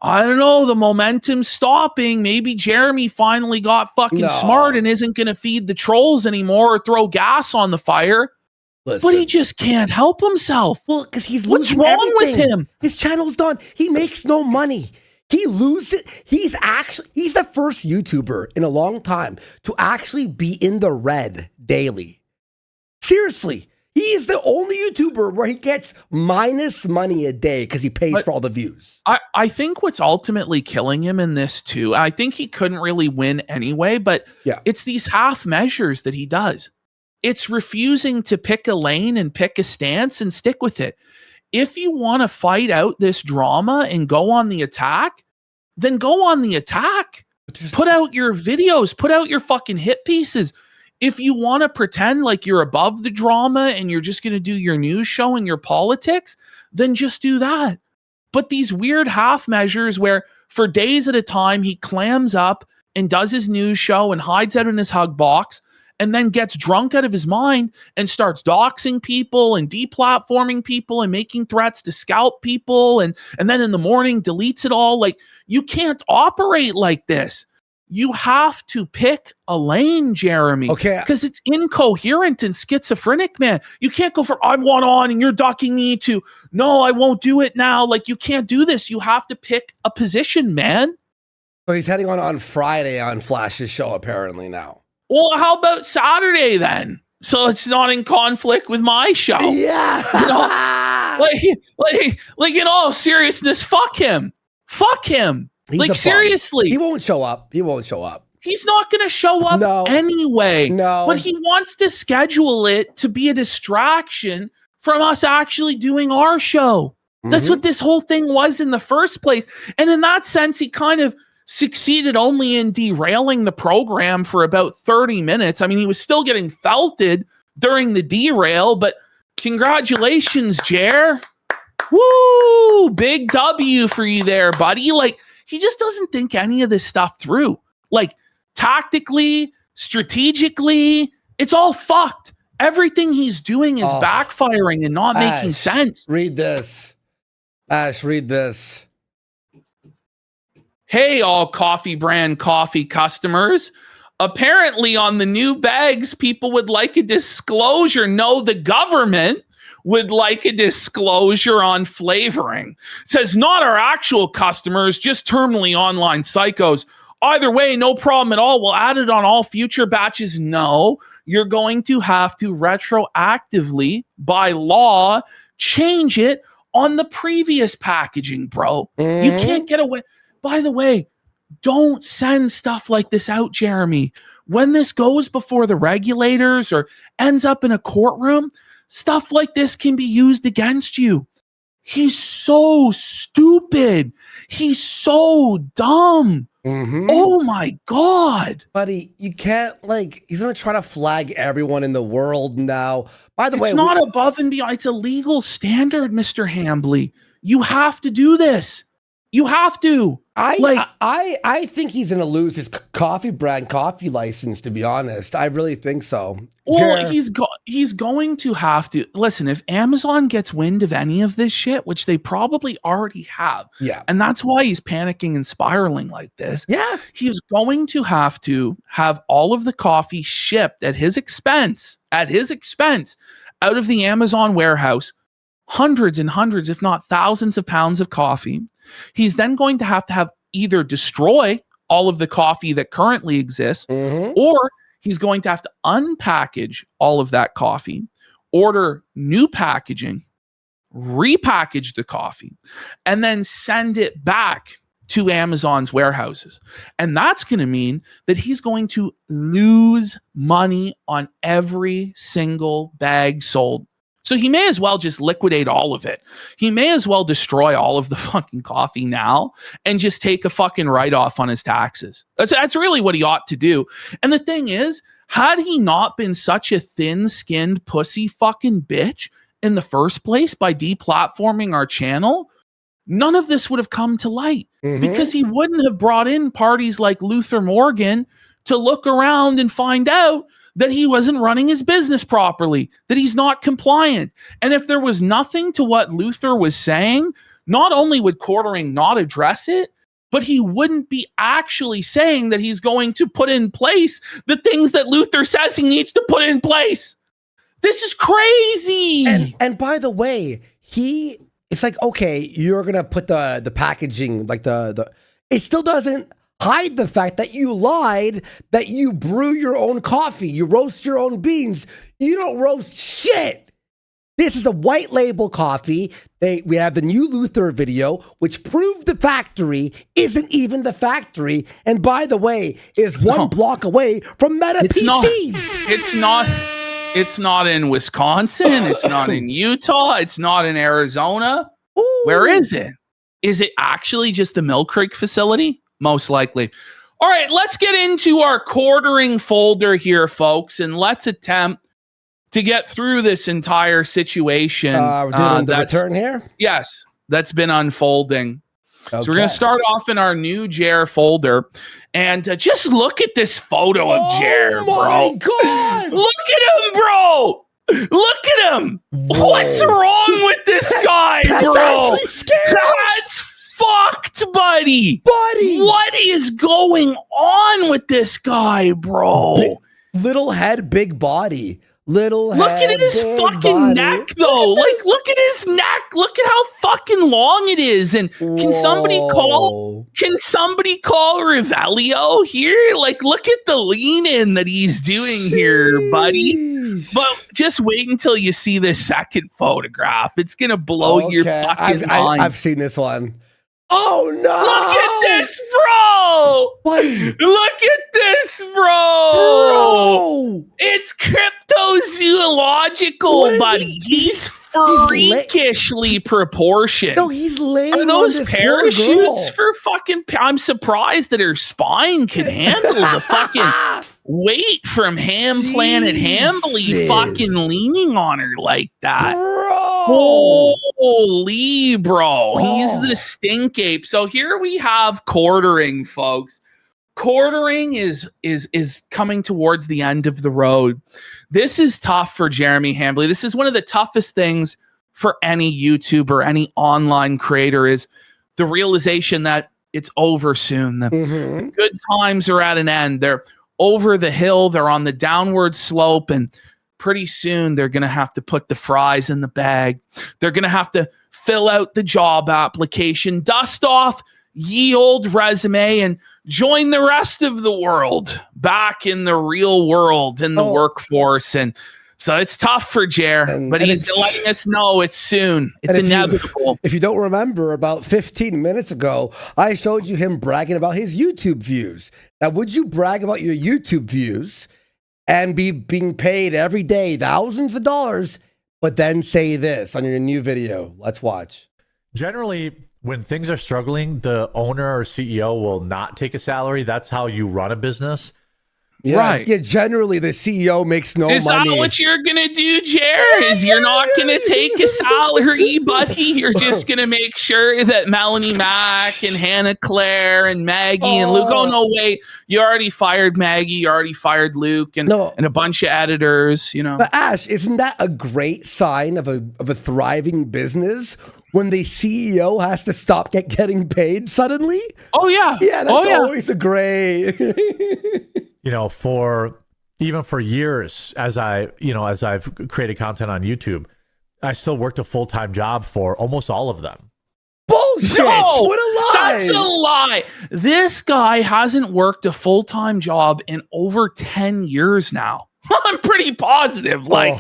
I don't know, the momentum's stopping. Maybe Jeremy finally got fucking smart and isn't going to feed the trolls anymore or throw gas on the fire. Listen. But he just can't help himself. Well, because he's What's losing wrong everything. with him? His channel's done. He makes no money. He loses. He's the first YouTuber in a long time to actually be in the red daily. Seriously. He is the only YouTuber where he gets minus money a day because he pays for all the views. I think what's ultimately killing him in this too, I think he couldn't really win anyway, but it's these half measures that he does. It's refusing to pick a lane and pick a stance and stick with it. If you want to fight out this drama and go on the attack, then go on the attack. Put out your videos, put out your fucking hit pieces. If you want to pretend like you're above the drama and you're just going to do your news show and your politics, then just do that. But these weird half measures where for days at a time he clams up and does his news show and hides out in his hug box and then gets drunk out of his mind and starts doxing people and deplatforming people and making threats to scalp people and then in the morning deletes it all. Like, you can't operate like this. You have to pick a lane, Jeremy. Okay. Because it's incoherent and schizophrenic, man. You can't go for, I want on and you're ducking me to, no, I won't do it now. Like, you can't do this. You have to pick a position, man. So he's heading on Friday on Flash's show, apparently now. Well, how about Saturday then? So it's not in conflict with my show. Yeah. You know, like in all seriousness, fuck him. Fuck him. Like, seriously. He won't show up. He won't show up. He's not going to show up anyway. No. But he wants to schedule it to be a distraction from us actually doing our show. That's what this whole thing was in the first place. And in that sense, he kind of succeeded only in derailing the program for about 30 minutes. I mean, he was still getting felted during the derail, but congratulations, Jer. Woo! Big W for you there, buddy. Like, he just doesn't think any of this stuff through. Like, tactically, strategically, it's all fucked. Everything he's doing is backfiring and not making sense. Read this. Ash, read this. Hey, all coffee brand coffee customers. Apparently on the new bags, people would like a disclosure. No, the government would like a disclosure on flavoring. It says not our actual customers, just terminally online psychos. Either way, no problem at all. We'll add it on all future batches. No, you're going to have to retroactively, by law, change it on the previous packaging, bro. Mm-hmm. You can't get away. By the way, don't send stuff like this out, Jeremy. When this goes before the regulators or ends up in a courtroom, stuff like this can be used against you. He's so stupid. He's so dumb. Mm-hmm. Oh my God. Buddy, you can't, he's going to try to flag everyone in the world now. By the way, it's not above and beyond. It's a legal standard, Mr. Hambly. You have to do this. You have to. I think he's going to lose his coffee brand coffee license, to be honest. I really think so. Well, he's going to have to. Listen, if Amazon gets wind of any of this shit, which they probably already have, and that's why he's panicking and spiraling like this, he's going to have all of the coffee shipped at his expense, out of the Amazon warehouse, hundreds and hundreds, if not thousands of pounds of coffee. He's then going to have either destroy all of the coffee that currently exists, or he's going to have to unpackage all of that coffee, order new packaging, repackage the coffee, and then send it back to Amazon's warehouses. And that's going to mean that he's going to lose money on every single bag sold. So he may as well just liquidate all of it. He may as well destroy all of the fucking coffee now and just take a fucking write-off on his taxes. That's really what he ought to do. And the thing is, had he not been such a thin-skinned pussy fucking bitch in the first place by deplatforming our channel, none of this would have come to light, because he wouldn't have brought in parties like Luther Morgan to look around and find out that he wasn't running his business properly, that he's not compliant. And if there was nothing to what Luther was saying, not only would Quartering not address it, but he wouldn't be actually saying that he's going to put in place the things that Luther says he needs to put in place. This is crazy. And by the way, it's like, okay, you're going to put the packaging, it still doesn't hide the fact that you lied, that you brew your own coffee, you roast your own beans. You don't roast shit. This is a white label coffee. We have the new Luther video, which proved the factory isn't even the factory. And by the way, is one block away from Meta PCs. It's not in Wisconsin. It's not in Utah. It's not in Arizona. Ooh. Where is it? Is it actually just the Mill Creek facility? Most likely. All right, let's get into our Quartering folder here, folks, and let's attempt to get through this entire situation. We're doing the return here? Yes, that's been unfolding. Okay. So we're going to start off in our new Jer folder. And just look at this photo of Jer, bro. Oh, my God. Look at him, bro. Look at him. Whoa. What's wrong with this guy, bro? That's fucked, buddy. What is going on with this guy, bro? Little head, big body. Look at his fucking neck, though. Look at his neck. Look at how fucking long it is. And can somebody call Revelio here? Look at the lean in that he's doing here, buddy. But just wait until you see this second photograph. It's gonna blow your fucking mind. I've seen this one. Oh no! Look at this, bro! Buddy. Look at this, bro! It's cryptozoological, buddy. He's freakishly proportioned. No, he's laying Are on those this poor parachutes girl. for fucking? I'm surprised that her spine could handle the fucking weight from Ham Planet Hambly Jesus. fucking leaning on her like that. Bro. Holy bro, he's Oh. the stink ape. So here we have quartering, folks. Quartering is coming towards the end of the road. This is tough for Jeremy Hambly. This is one of the toughest things for any YouTuber, any online creator, is the realization that it's over soon. The good times are at an end. They're over the hill. They're on the downward slope, and pretty soon they're going to have to put the fries in the bag. They're going to have to fill out the job application, dust off ye old resume, and join the rest of the world back in the real world, in the workforce. And so it's tough for Jer, but he's letting us know it's soon. It's inevitable. If you don't remember, about 15 minutes ago, I showed you him bragging about his YouTube views. Now, would you brag about your YouTube views and be being paid every day thousands of dollars, but then say this on your new video? Let's watch. Generally, when things are struggling, the owner or CEO will not take a salary. That's how you run a business. Yeah, right. Yeah, generally the CEO makes no money. Is that what you're going to do, Jer? Is you're not going to take a salary, buddy? You're just going to make sure that Melanie Mack and Hannah Claire and Maggie and Luke, oh, no, wait, you already fired Maggie, you already fired Luke, and a bunch of editors, you know. But Ash, isn't that a great sign of a thriving business when the CEO has to stop getting paid suddenly? Oh, yeah. Yeah, that's always a great... You know, for years, as I've created content on YouTube, I still worked a full-time job for almost all of them. Bullshit! No, what a lie! That's a lie. This guy hasn't worked a full-time job in over 10 years now. I'm pretty positive. Like,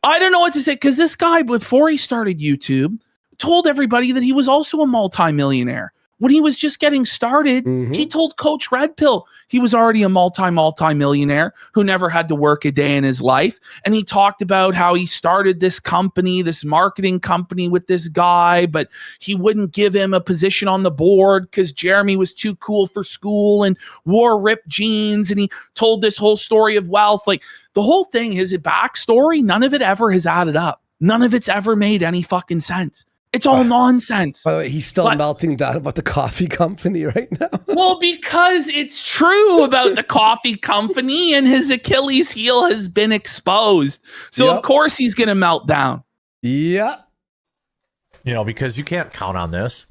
I don't know what to say, because this guy, before he started YouTube, told everybody that he was also a multimillionaire. When he was just getting started, he told Coach Red Pill he was already a multi-millionaire who never had to work a day in his life. And he talked about how he started this company, this marketing company with this guy, but he wouldn't give him a position on the board because Jeremy was too cool for school and wore ripped jeans. And he told this whole story of wealth. Like, the whole thing, his backstory, none of it ever has added up. None of it's ever made any fucking sense. It's all nonsense. By the way, he's still melting down about the coffee company right now. Well, because it's true about the coffee company, and his Achilles heel has been exposed. So, of course, he's going to melt down. Yeah. You know, because you can't count on this.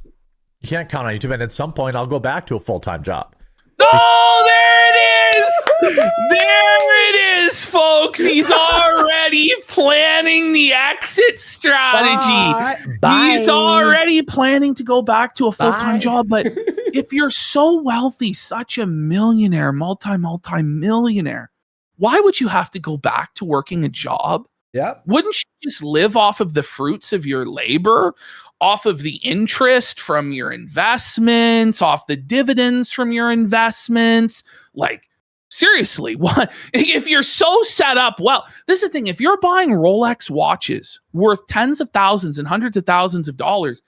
You can't count on YouTube. And at some point, I'll go back to a full-time job. Oh, there it is! There it is, folks. He's already planning the exit strategy. Bye. He's already planning to go back to a full-time job. But if you're so wealthy, such a millionaire, multi-millionaire, why would you have to go back to working a job? Yeah. Wouldn't you just live off of the fruits of your labor? Off of the interest from your investments, off the dividends from your investments? Like, seriously, what if you're so set up? Well, this is the thing. If you're buying Rolex watches worth tens of thousands and hundreds of thousands of dollars,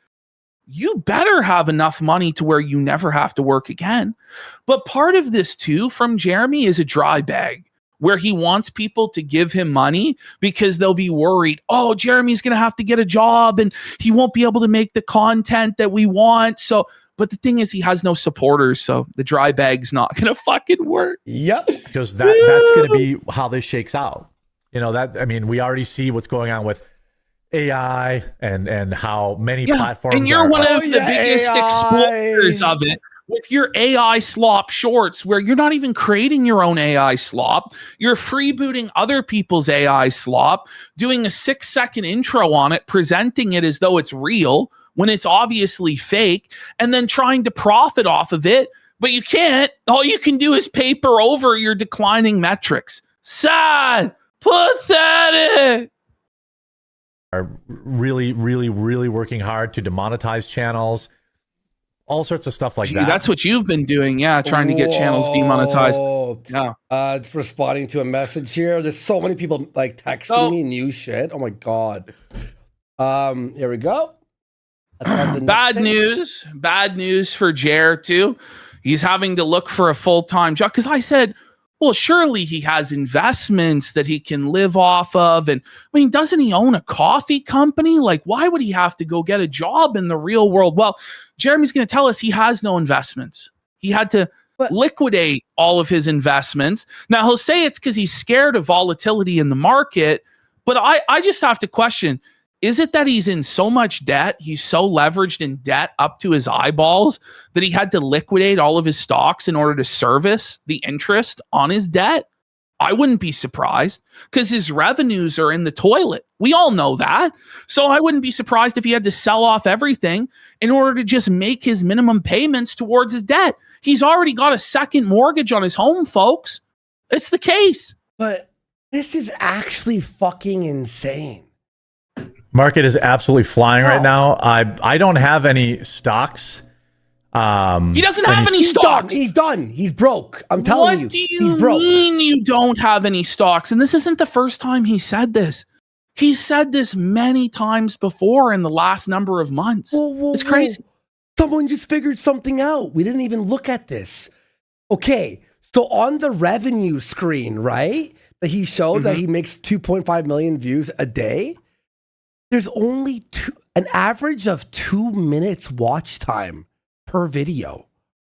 you better have enough money to where you never have to work again. But part of this too from Jeremy is a dry bag, where he wants people to give him money because they'll be worried, oh, Jeremy's going to have to get a job and he won't be able to make the content that we want. So, but the thing is, he has no supporters, so the dry bag's not going to fucking work. Yep. Because that's going to be how this shakes out. You know, that, I mean, we already see what's going on with AI and how many platforms. And you're one of the biggest explorers of it. With your AI slop shorts, where you're not even creating your own AI slop, you're freebooting other people's AI slop, doing a 6-second intro on it, presenting it as though it's real when it's obviously fake, and then trying to profit off of it, but you can't. All you can do is paper over your declining metrics. Sad, pathetic. Are really, really, really working hard to demonetize channels. All sorts of stuff like that. That's what you've been doing, trying to get channels demonetized. Yeah. It's responding to a message here. There's so many people like texting me new shit. Oh my god. Here we go. Bad news for Jer too. He's having to look for a full-time job because I said, well, surely he has investments that he can live off of. And I mean, doesn't he own a coffee company? Like, why would he have to go get a job in the real world? Well, Jeremy's going to tell us he has no investments. He had to liquidate all of his investments. Now, he'll say it's because he's scared of volatility in the market. But I just have to question, is it that he's in so much debt, he's so leveraged in debt up to his eyeballs that he had to liquidate all of his stocks in order to service the interest on his debt? I wouldn't be surprised because his revenues are in the toilet. We all know that. So I wouldn't be surprised if he had to sell off everything in order to just make his minimum payments towards his debt. He's already got a second mortgage on his home, folks. It's the case. But this is actually fucking insane. Market is absolutely flying right now. I don't have any stocks. He doesn't have any stocks. He's done. He's broke. I'm telling you. What do you mean you don't have any stocks? And this isn't the first time he said this. He's said this many times before in the last number of months. It's crazy. Someone just figured something out. We didn't even look at this. Okay, so on the revenue screen, right, that he showed that he makes 2.5 million views a day, there's only an average of 2 minutes watch time per video.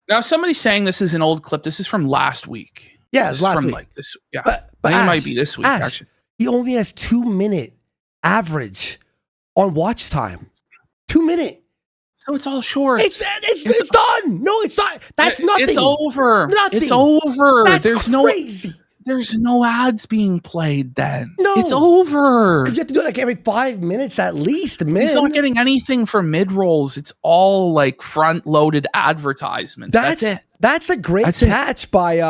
Now, somebody's saying this is an old clip. This is from last week. Yeah, it's last week. Like this. Yeah, but I think Ash, it might be this week. Ash, actually, he only has 2 minute average on watch time. 2 minute. So it's all short. It's done. No, it's not. That's nothing. It's over. Nothing. It's over. That's crazy. There's no ads being played then. No. It's over. You have to do it like every 5 minutes at least, man. He's not getting anything for mid-rolls. It's all like front-loaded advertisements. That's it. That's a great catch by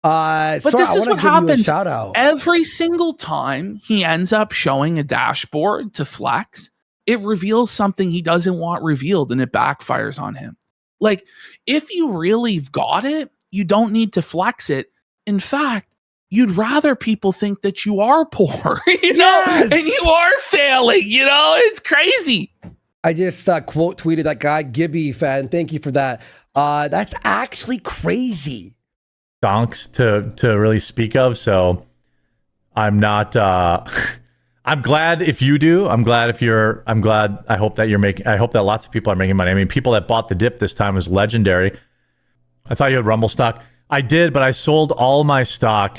but this is what happens shout out. Every single time he ends up showing a dashboard to flex, it reveals something he doesn't want revealed and it backfires on him. Like, if you really got it, you don't need to flex it. In fact, you'd rather people think that you are poor, you know, and you are failing, you know, it's crazy. I just quote tweeted that guy, Gibby fan. Thank you for that. That's actually crazy. Donks to really speak of. So I'm not, I'm glad if you do. I hope that lots of people are making money. I mean, people that bought the dip this time was legendary. I thought you had Rumble stock. I did, but I sold all my stock.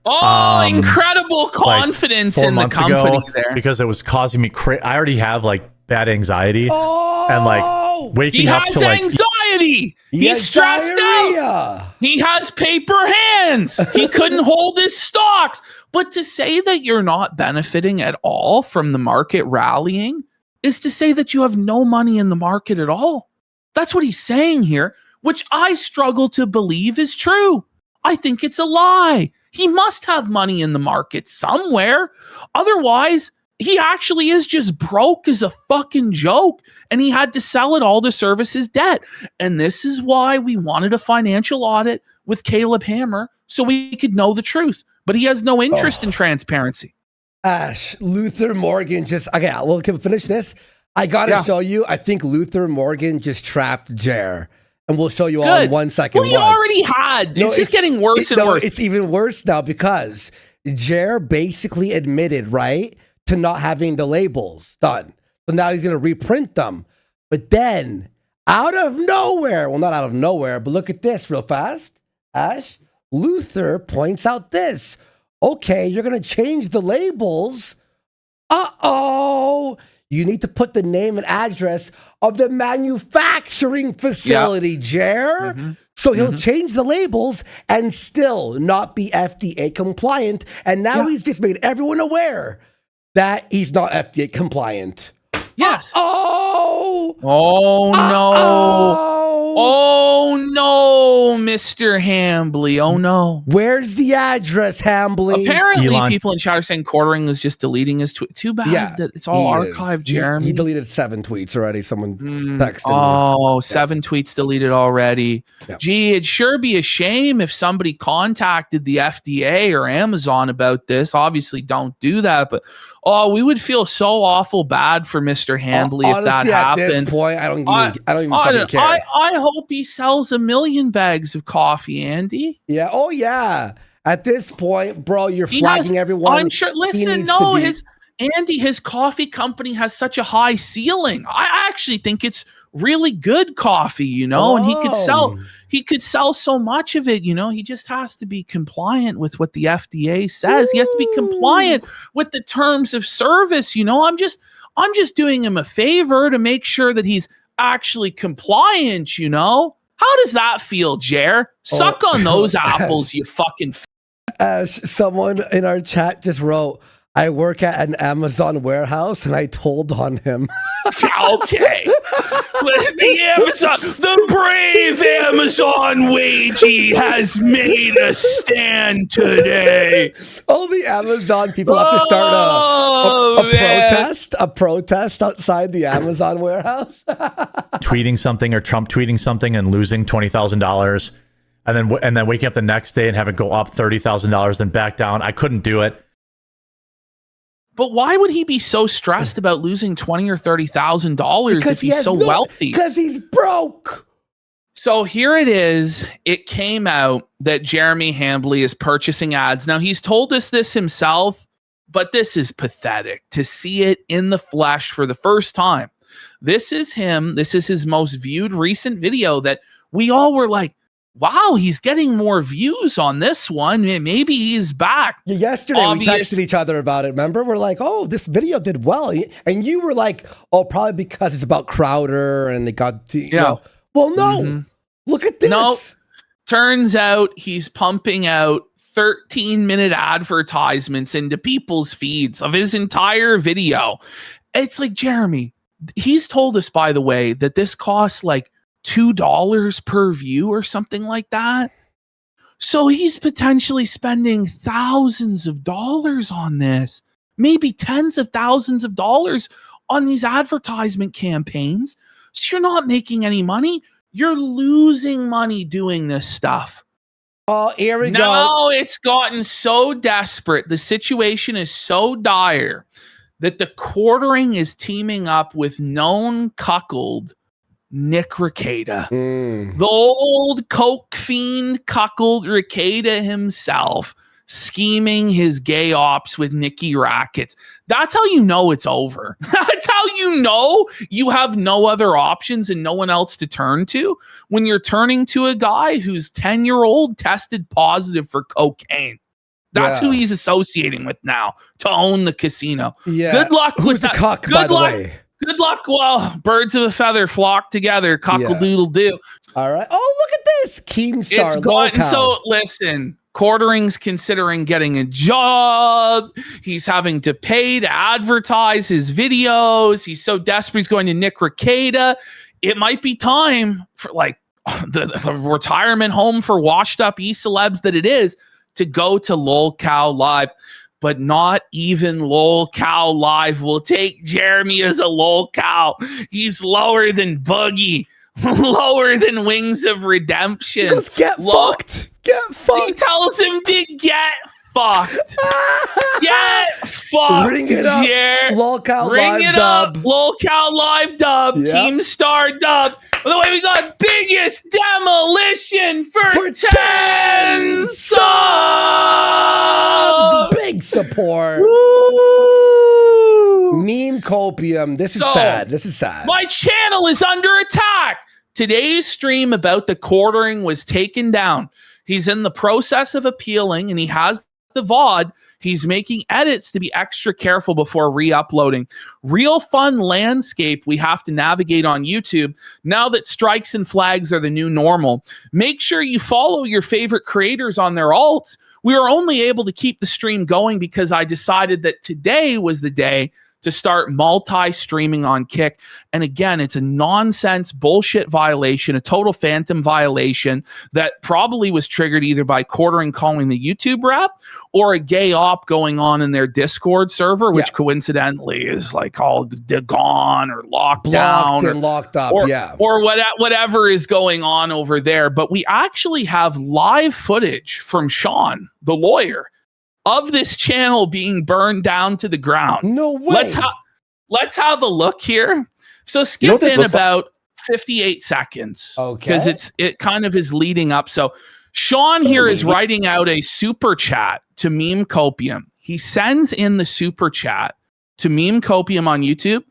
Incredible confidence in the company there. Because it was causing me I already have like bad anxiety and like waking up to like anxiety. He's stressed out. He has paper hands. He couldn't hold his stocks. But to say that you're not benefiting at all from the market rallying is to say that you have no money in the market at all. That's what he's saying here, which I struggle to believe is true. I think it's a lie. He must have money in the market somewhere. Otherwise, he actually is just broke as a fucking joke, and he had to sell it all to service his debt. And this is why we wanted a financial audit with Caleb Hammer, so we could know the truth. But he has no interest in transparency. Ash, Luther Morgan can we finish this? I gotta show you. I think Luther Morgan just trapped Jer. And we'll show you all in 1 second. Well, you already had. It's just getting worse and worse. It's even worse now because Jer basically admitted, right, to not having the labels done. So now he's going to reprint them. But then, out of nowhere, well, not out of nowhere, but look at this real fast, Ash. Luther points out this. Okay, you're going to change the labels. Uh-oh. You need to put the name and address of the manufacturing facility, Jer. So he'll change the labels and still not be FDA compliant. And now he's just made everyone aware that he's not FDA compliant. Yes. Oh no. Oh no, Mr. Hambly. Oh no. Where's the address, Hambly? Apparently, Elon. people in chat are saying Quartering was just deleting his tweet. Too bad that it's all archived, Jeremy. He deleted 7 tweets already. Someone texted Oh, me. 7 tweets deleted already. Yeah. Gee, it'd sure be a shame if somebody contacted the FDA or Amazon about this. Obviously, don't do that, but we would feel so awful bad for Mr. Hambly if that Honestly, happened. At this point, I don't even fucking care. I hope he sells 1 million bags of coffee, Andy. Yeah. Oh yeah. At this point, bro, you're flagging everyone. I'm sure. Listen, his coffee company has such a high ceiling. I actually think it's really good coffee, and he could sell so much of it, he just has to be compliant with what the FDA says. He has to be compliant with the terms of service. I'm just doing him a favor to make sure that he's actually compliant. How does that feel, Jer? Suck on those apples, you fucking someone in our chat just wrote, I work at an Amazon warehouse, and I told on him. Okay. The brave Amazon wagey has made a stand today. All the Amazon people have to start a protest outside the Amazon warehouse. Tweeting something or Trump tweeting something and losing $20,000, and then waking up the next day and have it go up $30,000, then back down. I couldn't do it. But why would he be so stressed about losing $20,000 or $30,000 if he's so wealthy? Because he's broke. So here it is. It came out that Jeremy Hambly is purchasing ads. Now, he's told us this himself, but this is pathetic to see it in the flesh for the first time. This is him. This is his most viewed recent video that we all were like, wow, he's getting more views on this one. Maybe he's back. Yesterday, we texted each other about it. Remember? We're like, oh, this video did well. And you were like, oh, probably because it's about Crowder and they got to, Well, no. Look at this. No. Turns out he's pumping out 13-minute advertisements into people's feeds of his entire video. It's like, Jeremy, he's told us, by the way, that this costs like $2 per view or something like that. So he's potentially spending thousands of dollars on this, maybe tens of thousands of dollars on these advertisement campaigns. So you're not making any money. You're losing money doing this stuff. Oh, here we go. Now it's gotten so desperate. The situation is so dire that the Quartering is teaming up with known cuckold Nick Rekieta, the old coke fiend cuckold Rekieta himself, scheming his gay ops with Nikki Rackets. That's how you know it's over. That's how you know you have no other options and no one else to turn to when you're turning to a guy who's 10-year-old tested positive for cocaine. That's who he's associating with now to own the casino. Yeah. Good luck with the that. cuck, by the way? Good luck. Well, birds of a feather flock together. Cockle-doodle-doo. All right. Oh, look at this. Keemstar. It's gotten so, listen, Quartering's considering getting a job. He's having to pay to advertise his videos. He's so desperate. He's going to Nick Rekieta. It might be time for like the retirement home for washed up e-celebs that it is to go to LolCow Live. But not even LolCow Live will take Jeremy as a LolCow. He's lower than Boogie, lower than Wings of Redemption. Just get fucked. Get fucked. He tells him to get fucked. Get fucked, Ring it up. Jer. LolCow Ring Live it dub. up. LolCow Live dub. Yep. Keemstar dub. By the way, we got biggest demolition for 10 subs. Big support. Woo. Meme copium. This is sad. This is sad. My channel is under attack. Today's stream about the Quartering was taken down. He's in the process of appealing and he has the VOD. He's making edits to be extra careful before re-uploading. Real fun landscape we have to navigate on YouTube now that strikes and flags are the new normal. Make sure you follow your favorite creators on their alts. We were only able to keep the stream going because I decided that today was the day to start multi-streaming on Kick. And again, it's a nonsense bullshit violation, a total phantom violation that probably was triggered either by Quartering calling the YouTube rep or a gay op going on in their Discord server, which coincidentally is like all gone or locked down and locked up, or whatever is going on over there. But we actually have live footage from Sean, the lawyer, of this channel being burned down to the ground. No way. Let's have a look here. So skip in about 58 seconds. Okay. Because it kind of is leading up. So Sean here is writing out a super chat to Meme Copium. He sends in the super chat to Meme Copium on YouTube,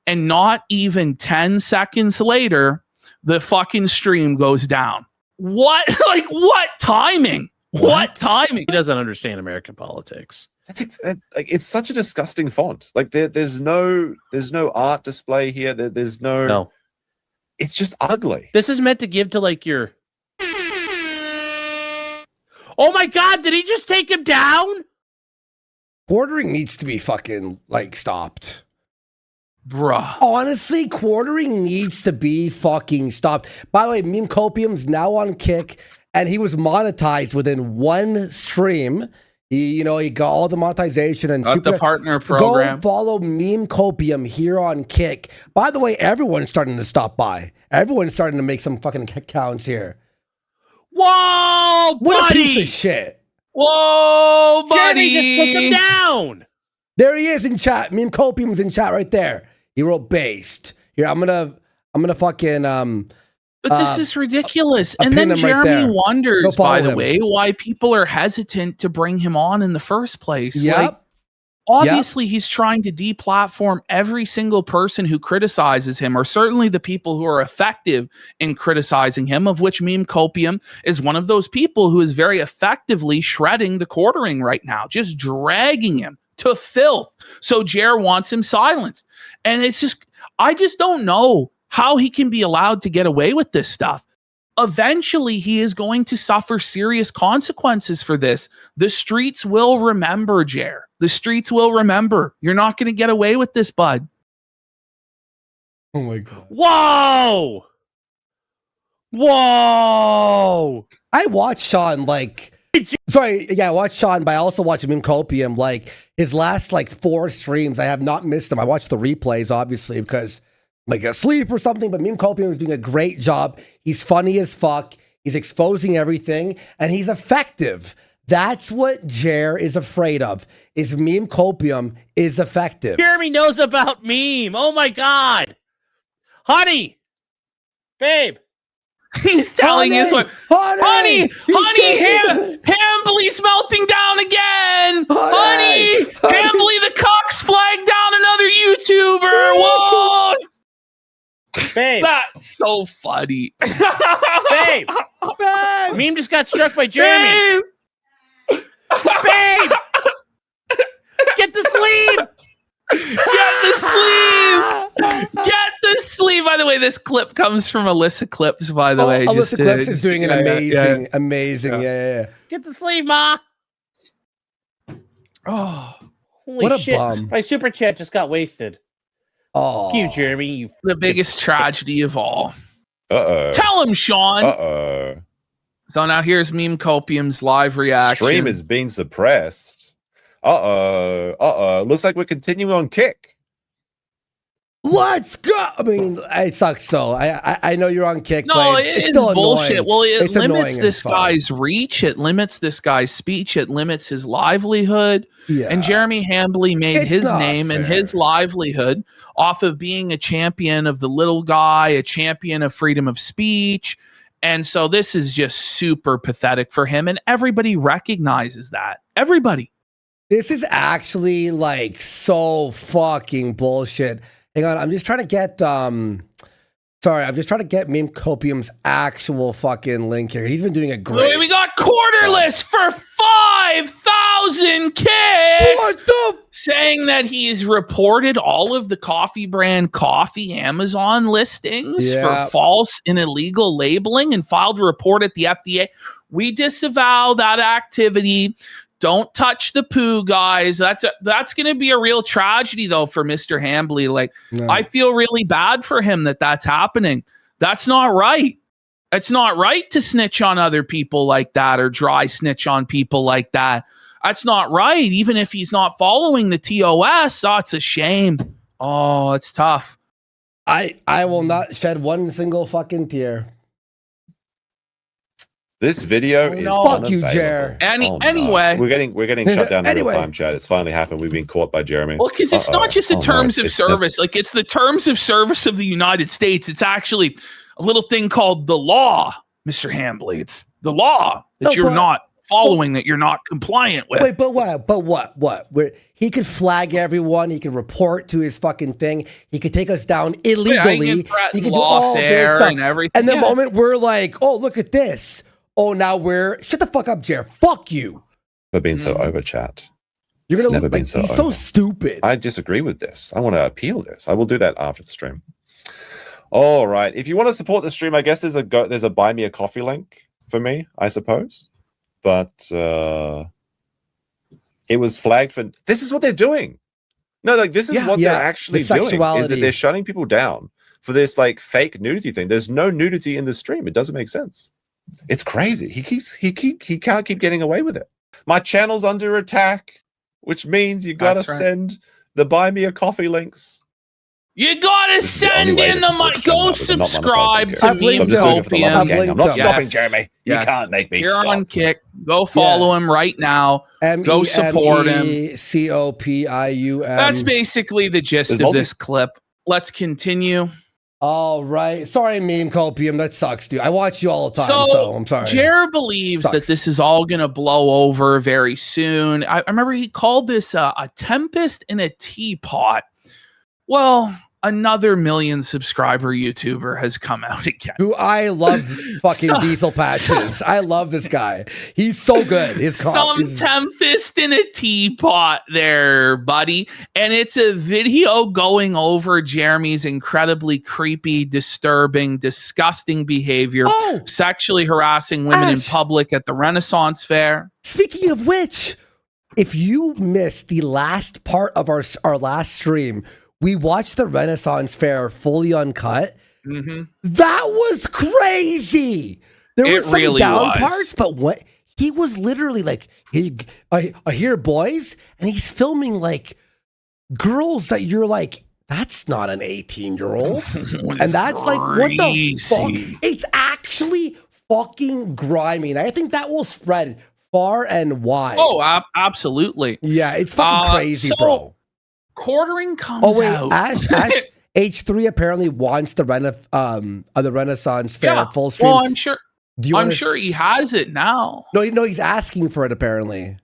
and not even 10 seconds later, the fucking stream goes down. What? Like, what timing? What timing? He doesn't understand American politics. It's such a disgusting font. Like there's no art display here. There's no. It's just ugly. This is meant to give to like your. Oh my God! Did he just take him down? Quartering needs to be fucking like stopped. Bruh. Honestly, quartering needs to be fucking stopped. By the way, Meme Copium's now on Kick, and he was monetized within one stream. He got all the monetization and the partner program. Go follow Meme Copium here on Kick. By the way, everyone's starting to stop by. Everyone's starting to make some fucking accounts here. Whoa, buddy! What a piece of shit. Whoa, buddy! Jeremy just took him down. There he is in chat. Meme Copium's in chat right there. He wrote based. Here, I'm gonna fucking But this is ridiculous. I'll And then pin him right Jeremy there. wonders, Go by the follow him. way, why people are hesitant to bring him on in the first place. Yep. Like, obviously, he's trying to deplatform every single person who criticizes him, or certainly the people who are effective in criticizing him, of which Meme Copium is one of those people who is very effectively shredding the Quartering right now, just dragging him to filth. So Jer wants him silenced. And it's just, I just don't know how he can be allowed to get away with this stuff. Eventually, he is going to suffer serious consequences for this. The streets will remember, Jer. The streets will remember. You're not going to get away with this, bud. Oh my God. Whoa! Whoa! I watched Sean I watched Sean, but I also watched Meme Copium. Like his last 4 streams, I have not missed them. I watched the replays, obviously, because asleep or something, but Meme Copium is doing a great job. He's funny as fuck. He's exposing everything, and he's effective. That's what Jer is afraid of, is Meme Copium is effective. Jeremy knows about meme. Oh my God. Honey. Babe. He's telling his wife, honey, Hambly's melting down again. Honey, Hambly the Cox flagged down another YouTuber. Whoa. Babe. That's so funny. Babe. Meme just got struck by Jeremy. Babe. Get the sleeve. Get the sleeve. Get the sleeve. By the way, this clip comes from Alyssa Clips, by the way. Alyssa Clips is doing an amazing. Yeah. Get the sleeve, Ma. Oh, holy what a shit. bum. My super chat just got wasted. Oh, Fuck you, Jeremy. the biggest tragedy of all. Uh-oh. Tell him, Sean. Uh-oh. So now here's Meme Copium's live reaction. Stream is being suppressed. Uh-oh. Looks like we're continuing on Kick. let's go. I mean, it sucks though. I know you're on Kick, No, but it's still bullshit. annoying. Well, it It's limits annoying this as fuck. guy's reach. It limits this guy's speech. It limits his livelihood. Yeah. And Jeremy Hambly made It's his not name and fair. his livelihood off of being a champion of the little guy, a champion of freedom of speech. And so this is just super pathetic for him. And everybody recognizes that. Everybody. This is actually like so fucking bullshit. Hang on, I'm just trying to get I'm just trying to get Meme Copium's actual fucking link here. He's been doing a great. We got quarterless for 5,000 kicks. What the? Saying that he's reported all of the coffee brand coffee Amazon listings Yeah. for false and illegal labeling and filed a report at the FDA. We disavow that activity. Don't touch the poo, guys. That's going to be a real tragedy, though, for Mr. Hambly. Like, I feel really bad for him that's happening. That's not right. It's not right to snitch on other people like that or dry snitch on people like that. That's not right. Even if he's not following the TOS, it's a shame. Oh, it's tough. I will not shed one single fucking tear. This video is fuck you, Jer. Anyway, we're getting shut down in real time, Chad. It's finally happened. We've been caught by Jeremy. Well, because it's not just the terms of service. Like, it's the terms of service of the United States. It's actually a little thing called the law, Mr. Hambly. It's the law that you're not following, that you're not compliant with. Wait, but what? He could flag everyone. He could report to his fucking thing. He could take us down illegally. He could do all this stuff. And everything. And the moment we're like, oh, look at this. Oh, now shut the fuck up, Jer. Fuck you. For being so over, chat. You're gonna never been so over. So stupid. I disagree with this. I want to appeal this. I will do that after the stream. All right. If you want to support the stream, I guess there's a buy me a coffee link for me, I suppose. But it was flagged for. This is what they're doing. No, like this is what they're actually doing. Is that they're shutting people down for this like fake nudity thing. There's no nudity in the stream. It doesn't make sense. It's crazy. He can't keep getting away with it. My channel's under attack, which means you gotta send the buy me a coffee links. You gotta send in the money. Go subscribe to me. I'm not stopping, Jeremy. You can't make me stop. You're on Kick. Go follow him right now. Go support him. MEMECOPIUM. That's basically the gist of this clip. Let's continue. All right. Sorry, Meme Copium. That sucks, dude. I watch you all the time, so I'm sorry. Jer believes that this is all going to blow over very soon. I remember he called this a tempest in a teapot. Well, another 1 million subscriber YouTuber has come out again. Who I love fucking Diesel Patches. I love this guy. He's so good. Some tempest in a teapot there, buddy. And it's a video going over Jeremy's incredibly creepy, disturbing, disgusting behavior, sexually harassing women in public at the Renaissance Fair. Speaking of which, if you missed the last part of our last stream, we watched the Renaissance Fair fully uncut. Mm-hmm. That was crazy. There was some really down parts, but what he was literally like, I hear boys, and he's filming like girls that you're like, that's not an 18-year-old. And that's like, what the fuck? It's actually fucking grimy. And I think that will spread far and wide. Oh, absolutely. Yeah, it's fucking crazy, bro. Quartering comes out. Ash H3 apparently wants the Renaissance Fair full stream. Well, I'm sure he has it now. No, he's asking for it apparently.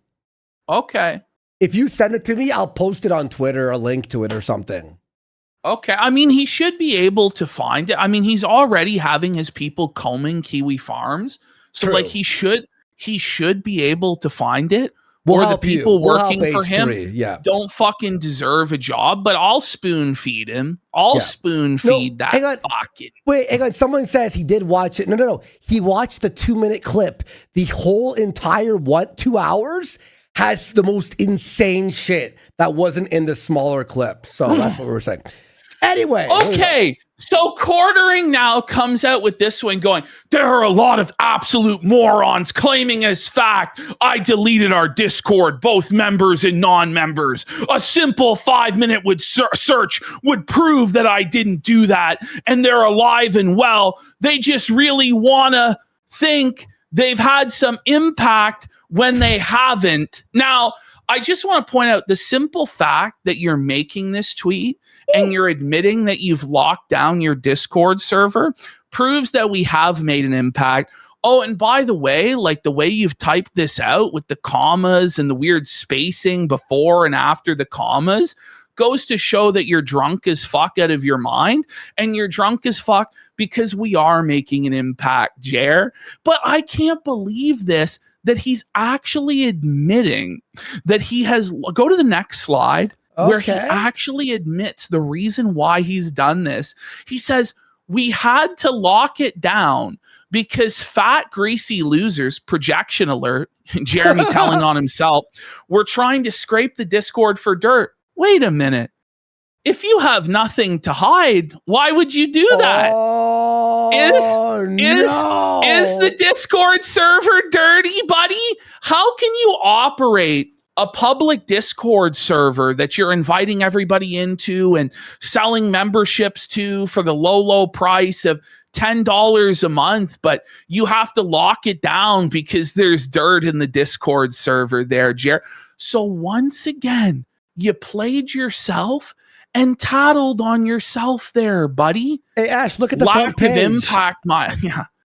Okay. If you send it to me, I'll post it on Twitter, a link to it or something. Okay. I mean, he should be able to find it. I mean, he's already having his people combing Kiwi farms. So like he should be able to find it. Or the people working for him don't fucking deserve a job, but I'll spoon feed him. I'll spoon feed that fucking. Wait, hang on. Someone says he did watch it. No. He watched the 2-minute clip. The whole entire 2 hours has the most insane shit that wasn't in the smaller clip. So that's what we were saying. Anyway. Okay. So Quartering now comes out with this one going, there are a lot of absolute morons claiming as fact I deleted our Discord, both members and non-members. A simple 5-minute search would prove that I didn't do that. And they're alive and well. They just really want to think they've had some impact when they haven't. Now, I just want to point out the simple fact that you're making this tweet and you're admitting that you've locked down your Discord server proves that we have made an impact. Oh, and by the way, like the way you've typed this out with the commas and the weird spacing before and after the commas goes to show that you're drunk as fuck out of your mind, and you're drunk as fuck because we are making an impact, Jer. But I can't believe this, that he's actually admitting that he has, go to the next slide, where he actually admits the reason why he's done this. He says, we had to lock it down because fat, greasy losers, projection alert, Jeremy telling on himself, were trying to scrape the Discord for dirt. Wait a minute. If you have nothing to hide, why would you do that? Is the Discord server dirty, buddy? How can you operate a public Discord server that you're inviting everybody into and selling memberships to for the low price of $10 a month, but you have to lock it down because there's dirt in the Discord server there, Jer? So once again, you played yourself and tattled on yourself there, buddy. Hey, Ash, look at the front page. Lack of impact,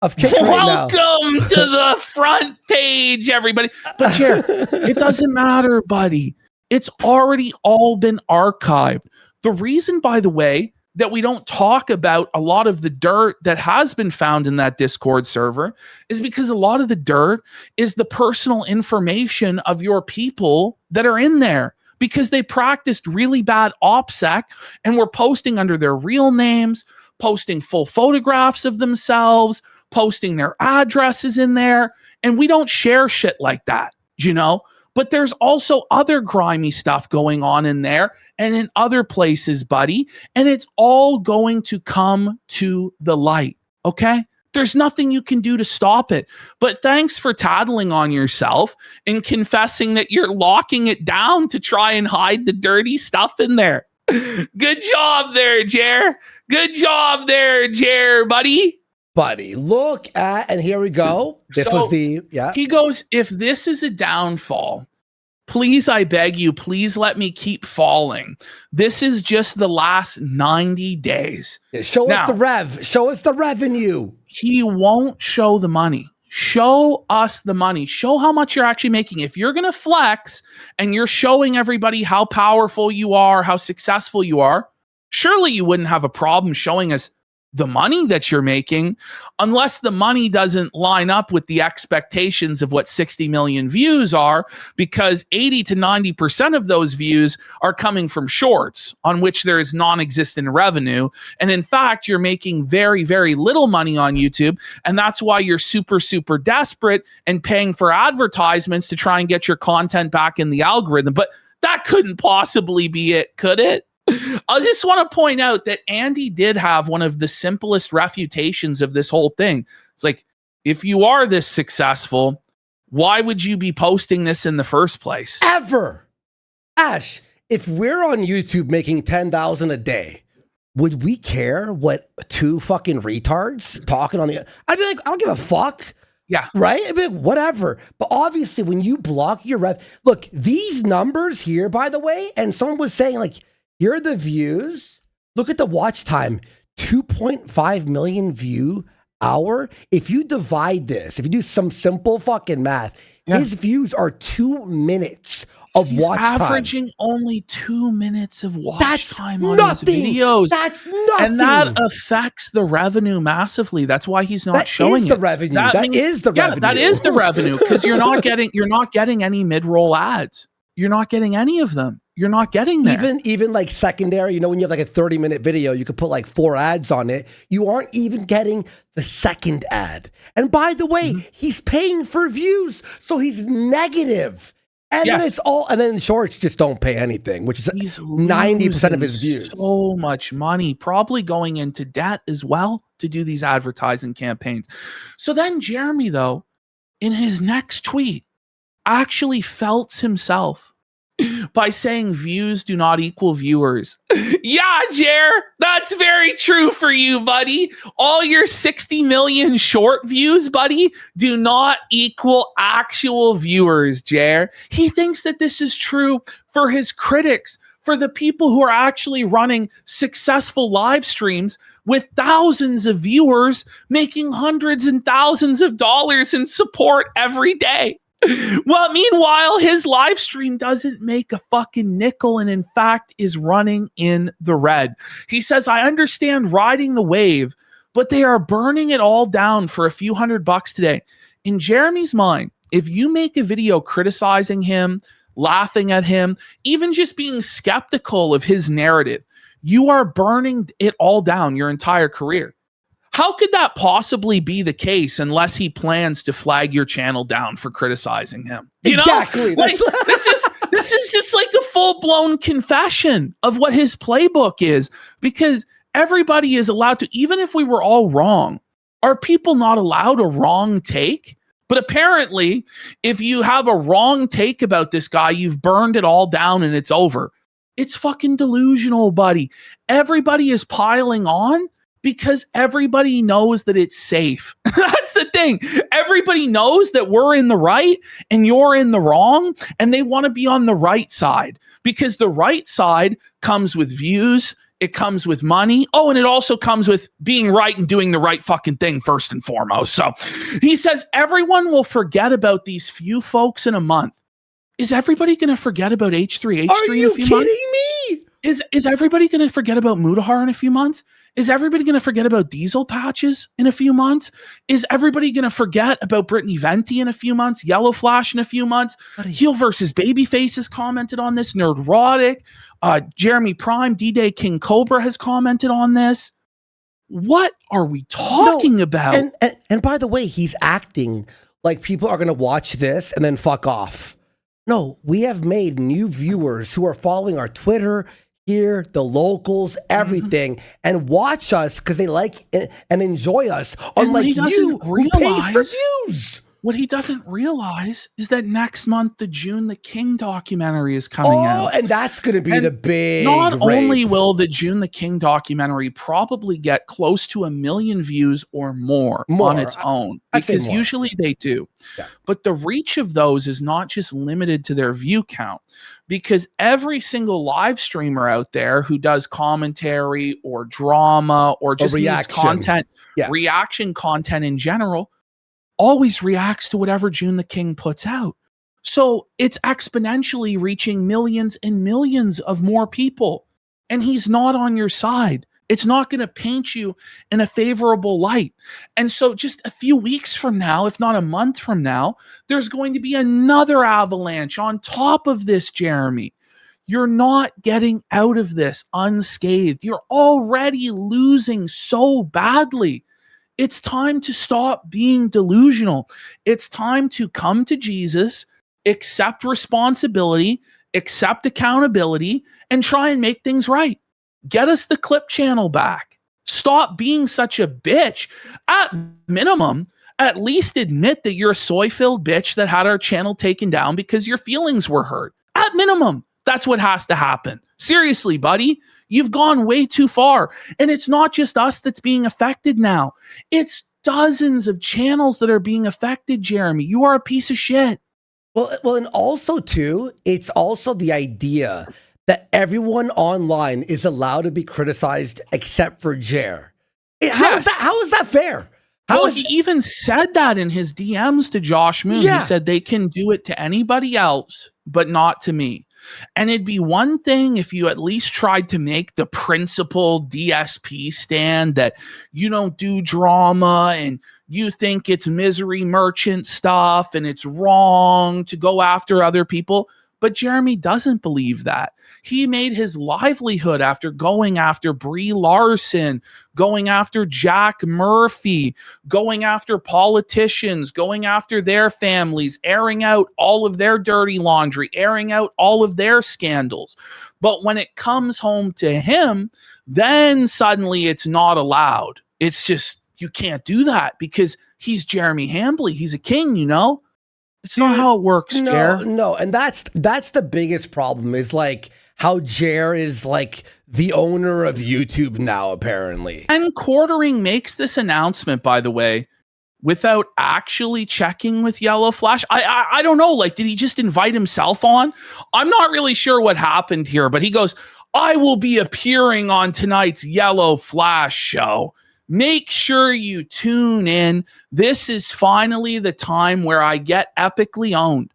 Of Kick right now. Welcome to the front page, everybody. But Jer, it doesn't matter, buddy. It's already all been archived. The reason, by the way, that we don't talk about a lot of the dirt that has been found in that Discord server is because a lot of the dirt is the personal information of your people that are in there, because they practiced really bad OPSEC and were posting under their real names, posting full photographs of themselves, posting their addresses in there. And we don't share shit like that, you know? But there's also other grimy stuff going on in there and in other places, buddy. And it's all going to come to the light, okay? There's nothing you can do to stop it. But thanks for tattling on yourself and confessing that you're locking it down to try and hide the dirty stuff in there. Good job there, Jer. Good job there, Jer, buddy. Buddy, look at, and here we go. This was the, He goes, if this is a downfall, please, I beg you, please let me keep falling. This is just the last 90 days. Show us the rev. Show us the revenue. He won't show the money. Show us the money. Show how much you're actually making. If you're going to flex and you're showing everybody how powerful you are, how successful you are, surely you wouldn't have a problem showing us the money that you're making, unless the money doesn't line up with the expectations of what 60 million views are, because 80 to 90% of those views are coming from shorts on which there is non-existent revenue. And in fact, you're making very, very little money on YouTube. And that's why you're super, super desperate and paying for advertisements to try and get your content back in the algorithm. But that couldn't possibly be it, could it? I just want to point out that Andy did have one of the simplest refutations of this whole thing. It's like, if you are this successful, why would you be posting this in the first place? Ever. Ash, if we're on YouTube making $10,000 a day, would we care what two fucking retards talking on the... I'd be like, I don't give a fuck. Yeah. Right? I'd be like, whatever. But obviously, when you block your rev... Look, these numbers here, by the way, and someone was saying, like, here are the views. Look at the watch time. 2.5 million view hour. If you divide this, if you do some simple fucking math, his views are 2 minutes of watch time. He's averaging only 2 minutes of watch time on his videos. That's nothing. And that affects the revenue massively. That's why he's not showing it. That is the revenue. That is the revenue. That is the revenue, because you're not getting any mid-roll ads. You're not getting any of them. You're not getting there. Even like secondary, you know, when you have like a 30-minute video, you could put like 4 ads on it. You aren't even getting the second ad. And by the way, he's paying for views, so he's negative. And then it's all, and then shorts just don't pay anything, which is 90% of his views. So much money, probably going into debt as well to do these advertising campaigns. So then Jeremy, though, in his next tweet, actually felts himself by saying views do not equal viewers. Yeah, Jer, that's very true for you, buddy. All your 60 million short views, buddy, do not equal actual viewers, Jer. He thinks that this is true for his critics, for the people who are actually running successful live streams with thousands of viewers making hundreds and thousands of dollars in support every day. Well, meanwhile, his live stream doesn't make a fucking nickel and in fact is running in the red. He says, I understand riding the wave, but they are burning it all down for a few $100 today. In Jeremy's mind, if you make a video criticizing him, laughing at him, even just being skeptical of his narrative, you are burning it all down your entire career. How could that possibly be the case unless he plans to flag your channel down for criticizing him? You exactly. know? Like, this is just like a full-blown confession of what his playbook is, because everybody is allowed to, even if we were all wrong, are people not allowed a wrong take? But apparently, if you have a wrong take about this guy, you've burned it all down and it's over. It's fucking delusional, buddy. Everybody is piling on because everybody knows that it's safe. That's the thing. Everybody knows that we're in the right and you're in the wrong, and they want to be on the right side because the right side comes with views, it comes with money. Oh, and it also comes with being right and doing the right fucking thing first and foremost. So he says everyone will forget about these few folks in a month. Is everybody going to forget about H3H3 in a few months? Are you kidding me? Is everybody going to forget about Mudahar in a few months? Is everybody going to forget about Diesel Patches in a few months? Is everybody going to forget about Brittany Venti in a few months? Yellow Flash in a few months? Heel versus Babyface has commented on this. Nerdrotic, Jeremy Prime, D-Day King Cobra has commented on this. What are we talking about? And by the way, he's acting like people are going to watch this and then fuck off. No, we have made new viewers who are following our Twitter, here, the locals, everything, and watch us because they like and enjoy us. Unlike you, who pays for views. What he doesn't realize is that next month, the June the King documentary is coming out. And that's going to be the big Not only will the June the King documentary probably get close to 1 million views or more on its own, because usually they do. Yeah. But the reach of those is not just limited to their view count, because every single live streamer out there who does commentary or drama or just needs content, reaction content in general, always reacts to whatever June the King puts out. So it's exponentially reaching millions and millions of more people. And he's not on your side. It's not going to paint you in a favorable light. And so just a few weeks from now, if not a month from now, there's going to be another avalanche on top of this, Jeremy. You're not getting out of this unscathed. You're already losing so badly. It's time to stop being delusional. It's time to come to Jesus, accept responsibility, accept accountability, and try and make things right. Get us the clip channel back. Stop being such a bitch. At minimum, at least admit that you're a soy-filled bitch that had our channel taken down because your feelings were hurt. At minimum, that's what has to happen. Seriously, buddy. You've gone way too far. And it's not just us that's being affected now. It's dozens of channels that are being affected, Jeremy. You are a piece of shit. Well, and also, too, it's also the idea that everyone online is allowed to be criticized except for Jer. How is that fair? He even said that in his DMs to Josh Moon. Yeah. He said they can do it to anybody else, but not to me. And it'd be one thing if you at least tried to make the principled DSP stand that you don't do drama and you think it's misery merchant stuff and it's wrong to go after other people. But Jeremy doesn't believe that. He made his livelihood after going after Brie Larson, going after Jack Murphy, going after politicians, going after their families, airing out all of their dirty laundry, airing out all of their scandals. But when it comes home to him, then suddenly it's not allowed. It's just, you can't do that because he's Jeremy Hambley. He's a king, you know? It's not how it works, Jer. No, and that's the biggest problem is like how Jer is like the owner of YouTube now, apparently. And Quartering makes this announcement, by the way, without actually checking with Yellow Flash. I don't know, like, did he just invite himself on? I'm not really sure what happened here, but he goes, I will be appearing on tonight's Yellow Flash show. Make sure you tune in. This is finally the time where I get epically owned.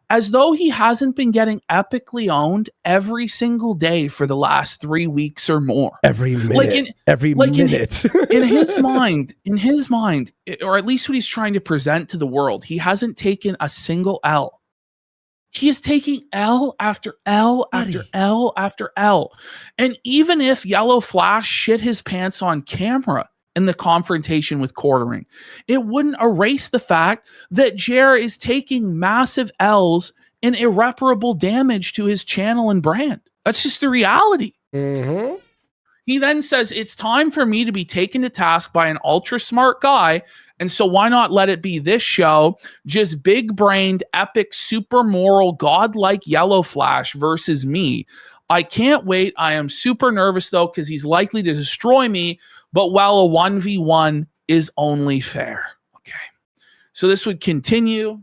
As though he hasn't been getting epically owned every single day for the last 3 weeks or more. Every minute. In his mind, or at least what he's trying to present to the world, he hasn't taken a single L. He is taking L after L after L after L. And even if Yellow Flash shit his pants on camera and the confrontation with Quartering. It wouldn't erase the fact that Jer is taking massive L's and irreparable damage to his channel and brand. That's just the reality. Mm-hmm. He then says, it's time for me to be taken to task by an ultra smart guy. And so why not let it be this show? Just big-brained, epic, super moral, godlike Yellow Flash versus me. I can't wait. I am super nervous, though, because he's likely to destroy me. But while a 1v1 is only fair. Okay. So this would continue.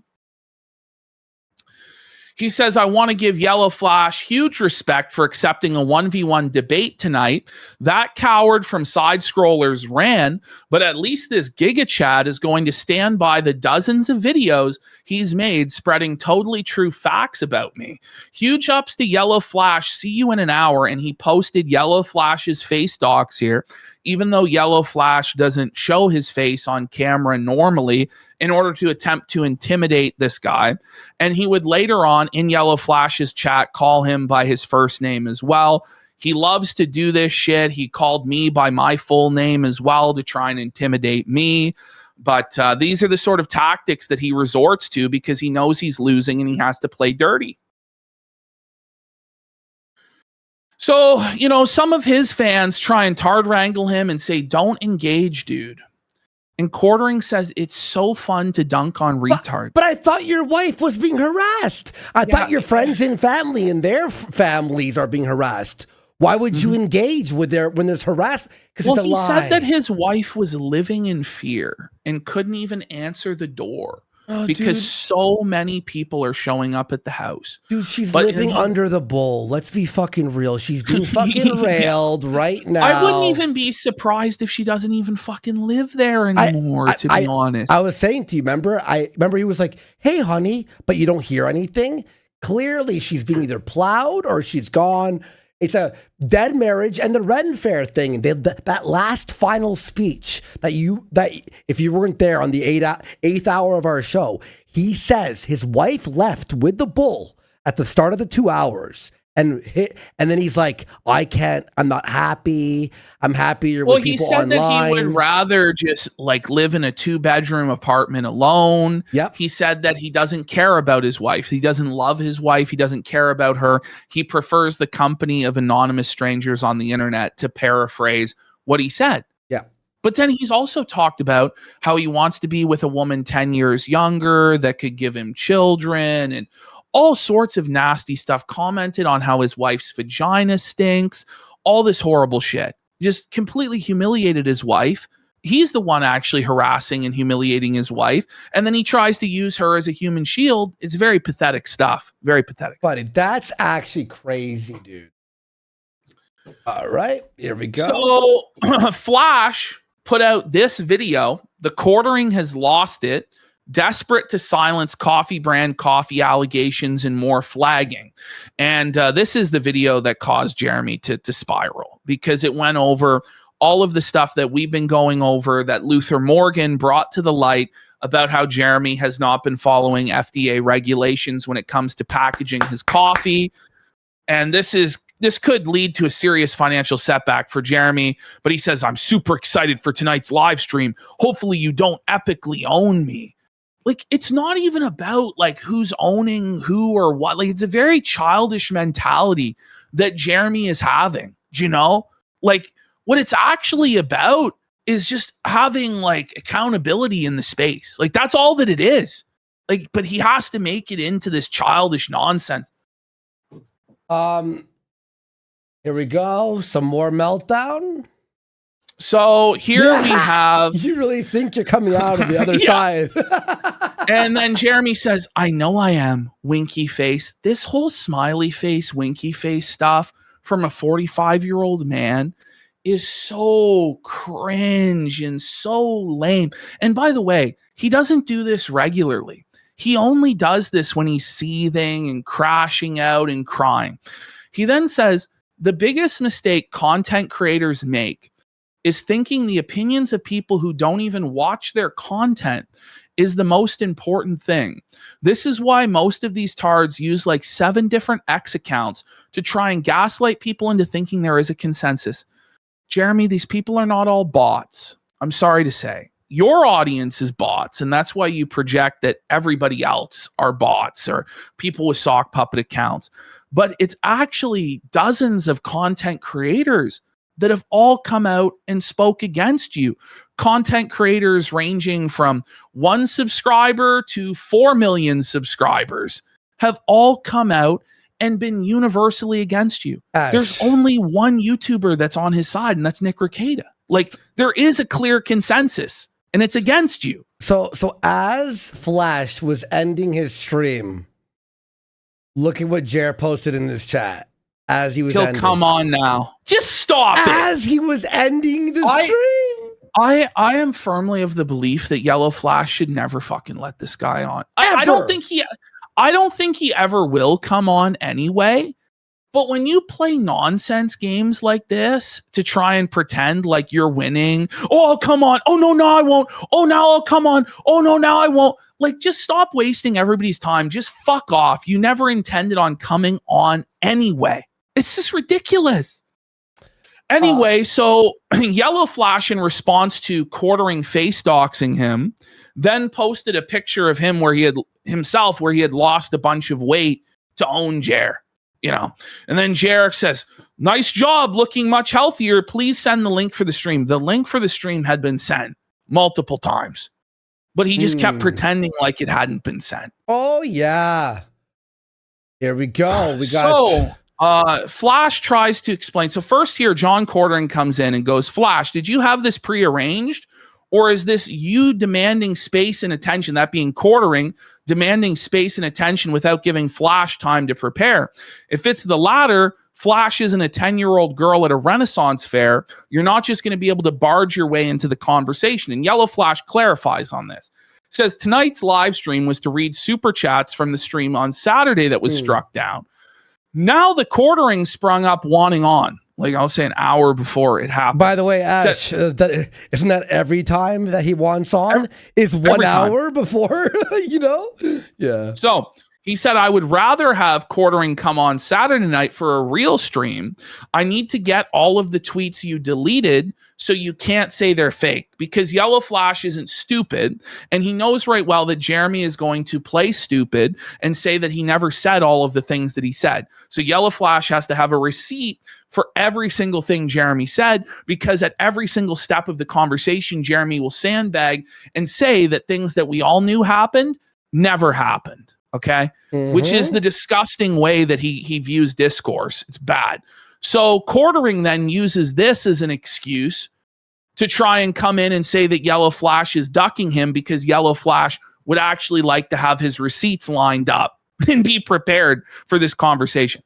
He says, I want to give Yellow Flash huge respect for accepting a 1v1 debate tonight. That coward from Side Scrollers ran, but at least this Giga Chad is going to stand by the dozens of videos he's made spreading totally true facts about me. Huge ups to Yellow Flash. See you in an hour. And he posted Yellow Flash's face docs here, even though Yellow Flash doesn't show his face on camera normally in order to attempt to intimidate this guy. And he would later on in Yellow Flash's chat call him by his first name as well. He loves to do this shit. He called me by my full name as well to try and intimidate me. But these are the sort of tactics that he resorts to because he knows he's losing and he has to play dirty. So, you know, some of his fans try and tard wrangle him and say, don't engage, dude. And Quartering says it's so fun to dunk on retards. But I thought your wife was being harassed. I thought your friends and family and their families are being harassed. Why would you engage with when there's harassment? Because it's a lie. He said that his wife was living in fear and couldn't even answer the door because so many people are showing up at the house. Dude, she's living under the bull. Let's be fucking real. She's being fucking railed right now. I wouldn't even be surprised if she doesn't even fucking live there anymore, to be honest. I was saying to you, remember he was like, hey, honey, but you don't hear anything? Clearly, she's being either plowed or she's gone. It's a dead marriage. And the Ren Fair thing, that last final speech that if you weren't there on the 8th hour of our show, he says his wife left with the bull at the start of the 2 hours. And then he's like, I'm not happy. I'm happier with people online. Well, he said that he would rather just like live in a 2-bedroom apartment alone. Yep. He said that he doesn't care about his wife. He doesn't love his wife. He doesn't care about her. He prefers the company of anonymous strangers on the internet, to paraphrase what he said. Yeah. But then he's also talked about how he wants to be with a woman 10 years younger that could give him children and all sorts of nasty stuff, commented on how his wife's vagina stinks, all this horrible shit. Just completely humiliated his wife. He's the one actually harassing and humiliating his wife. And then he tries to use her as a human shield. It's very pathetic stuff. Very pathetic. Buddy, that's actually crazy, dude. All right, here we go. So Flash put out this video. The Quartering has lost it. Desperate to silence coffee brand coffee allegations and more flagging. And this is the video that caused Jeremy to spiral, because it went over all of the stuff that we've been going over that Luther Morgan brought to the light about how Jeremy has not been following FDA regulations when it comes to packaging his coffee. And this could lead to a serious financial setback for Jeremy. But he says, I'm super excited for tonight's live stream. Hopefully you don't epically own me. Like, it's not even about like who's owning who or what. Like, it's a very childish mentality that Jeremy is having, you know? Like, what it's actually about is just having like accountability in the space. Like, that's all that it is. Like, but he has to make it into this childish nonsense. Here we go. Some more meltdown. So here we have... You really think you're coming out of the other side. And then Jeremy says, I know I am, winky face. This whole smiley face, winky face stuff from a 45-year-old man is so cringe and so lame. And by the way, he doesn't do this regularly. He only does this when he's seething and crashing out and crying. He then says, the biggest mistake content creators make is thinking the opinions of people who don't even watch their content is the most important thing. This is why most of these tards use like 7 different X accounts to try and gaslight people into thinking there is a consensus. Jeremy, these people are not all bots. I'm sorry to say, your audience is bots, and that's why you project that everybody else are bots or people with sock puppet accounts. But it's actually dozens of content creators that have all come out and spoke against you. Content creators ranging from 1 subscriber to 4 million subscribers have all come out and been universally against you. There's only one YouTuber that's on his side, and that's Nick Rekieta. Like, there is a clear consensus, and it's against you. So as Flash was ending his stream, look at what Jer posted in this chat. As he was ending. Come on now. Just stop it. As he was ending the stream. I am firmly of the belief that Yellow Flash should never fucking let this guy on. I don't think he ever will come on anyway. But when you play nonsense games like this to try and pretend like you're winning, oh, come on. Oh, no, I won't. Oh, now I'll come on. Oh, no, now I won't. Like, just stop wasting everybody's time. Just fuck off. You never intended on coming on anyway. It's just ridiculous. Anyway, so Yellow Flash, in response to quartering face doxing him, then posted a picture of him where he had lost a bunch of weight to own Jer, you know. And then Jer says, "Nice job, looking much healthier. Please send the link for the stream." The link for the stream had been sent multiple times, but he just kept pretending like it hadn't been sent. Oh yeah. Here we go. We got Flash tries to explain. So first here, John Quartering comes in and goes, "Flash, did you have this prearranged? Or is this you demanding space and attention?" That being Quartering, demanding space and attention without giving Flash time to prepare. If it's the latter, Flash isn't a 10-year-old girl at a Renaissance fair. You're not just going to be able to barge your way into the conversation. And Yellow Flash clarifies on this. Says tonight's live stream was to read super chats from the stream on Saturday that was struck down. Now the Quartering sprung up wanting on. Like I'll say an hour before it happened. By the way, Ash, isn't that every time that he wants on is 1 hour before, you know? Yeah. So he said, "I would rather have Quartering come on Saturday night for a real stream. I need to get all of the tweets you deleted so you can't say they're fake, because Yellow Flash isn't stupid. And he knows right well that Jeremy is going to play stupid and say that he never said all of the things that he said. So Yellow Flash has to have a receipt for every single thing Jeremy said, because at every single step of the conversation, Jeremy will sandbag and say that things that we all knew happened never happened." Okay. Which is the disgusting way that he views discourse. It's bad. So Quartering then uses this as an excuse to try and come in and say that Yellow Flash is ducking him because Yellow Flash would actually like to have his receipts lined up and be prepared for this conversation.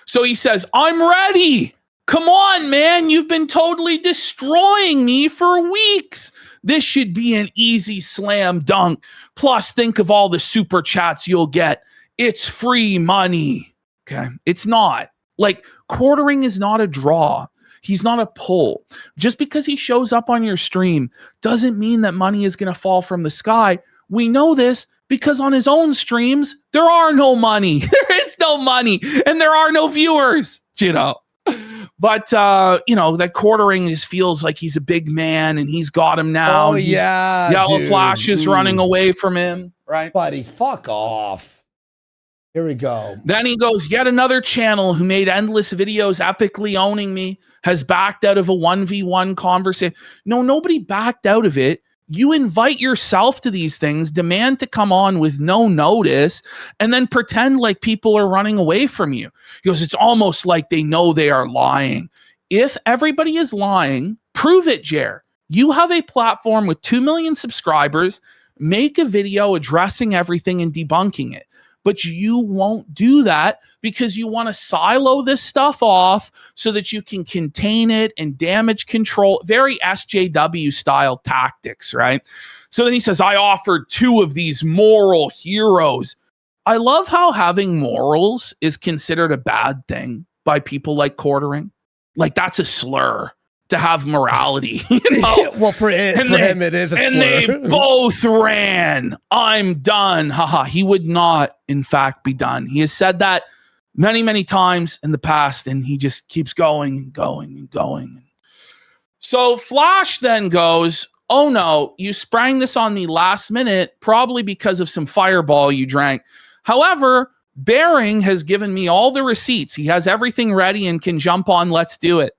So he says, "I'm ready. Come on, man. You've been totally destroying me for weeks. This should be an easy slam dunk. Plus, think of all the super chats you'll get. It's free money." Okay. It's not. Like, Quartering is not a draw. He's not a pull. Just because he shows up on your stream doesn't mean that money is going to fall from the sky. We know this because on his own streams, there are no money. There is no money, and there are no viewers, you know. But, you know, that Quartering just feels like he's a big man and he's got him now. Oh, yeah. Yellow Flash is running away from him, right? Buddy, fuck off. Here we go. Then he goes, "Yet another channel who made endless videos epically owning me has backed out of a 1v1 conversation." No, nobody backed out of it. You invite yourself to these things, demand to come on with no notice, and then pretend like people are running away from you. He goes, "It's almost like they know they are lying." If everybody is lying, prove it, Jer. You have a platform with 2 million subscribers. Make a video addressing everything and debunking it. But you won't do that because you want to silo this stuff off so that you can contain it and damage control. Very SJW style tactics, right? So then he says, "I offered 2 of these moral heroes." I love how having morals is considered a bad thing by people like Quartering. Like, that's a slur to have morality, you know? Well, for him, it is a slur. And they both ran. "I'm done." Haha. He would not, in fact, be done. He has said that many, many times in the past, and he just keeps going and going and going. So Flash then goes, oh no, you sprang this on me last minute, probably because of some fireball you drank. However, Bering has given me all the receipts. He has everything ready and can jump on. Let's do it.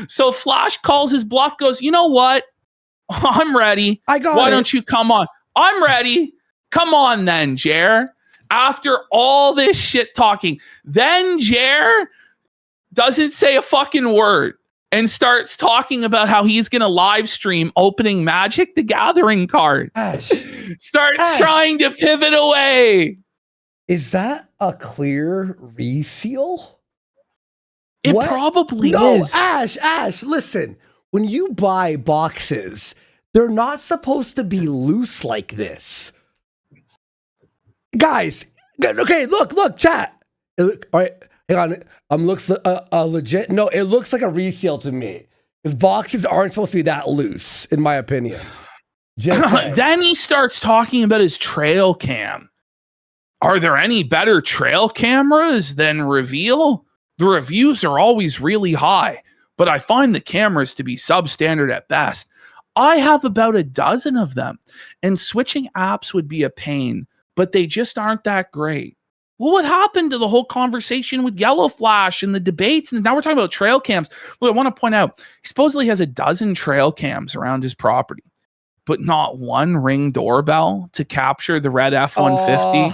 So Flash calls his bluff, goes, you know what? I'm ready. Why don't you come on? I'm ready. Come on then, Jer. After all this shit talking, then Jer doesn't say a fucking word and starts talking about how he's going to live stream opening Magic the Gathering card. Starts trying to pivot away. Is that a clear reseal? It probably is. Ash, listen. When you buy boxes, they're not supposed to be loose like this. Guys, okay, look, chat. All right, hang on. Looks legit. No, it looks like a reseal to me. Because boxes aren't supposed to be that loose, in my opinion. Then he starts talking about his trail cam. Are there any better trail cameras than Reveal? The reviews are always really high, but I find the cameras to be substandard at best. I have about a dozen of them, and switching apps would be a pain, but they just aren't that great. Well, what happened to the whole conversation with Yellow Flash and the debates? And now we're talking about trail cams. Well, I want to point out, he supposedly has a dozen trail cams around his property, but not one Ring doorbell to capture the red F-150.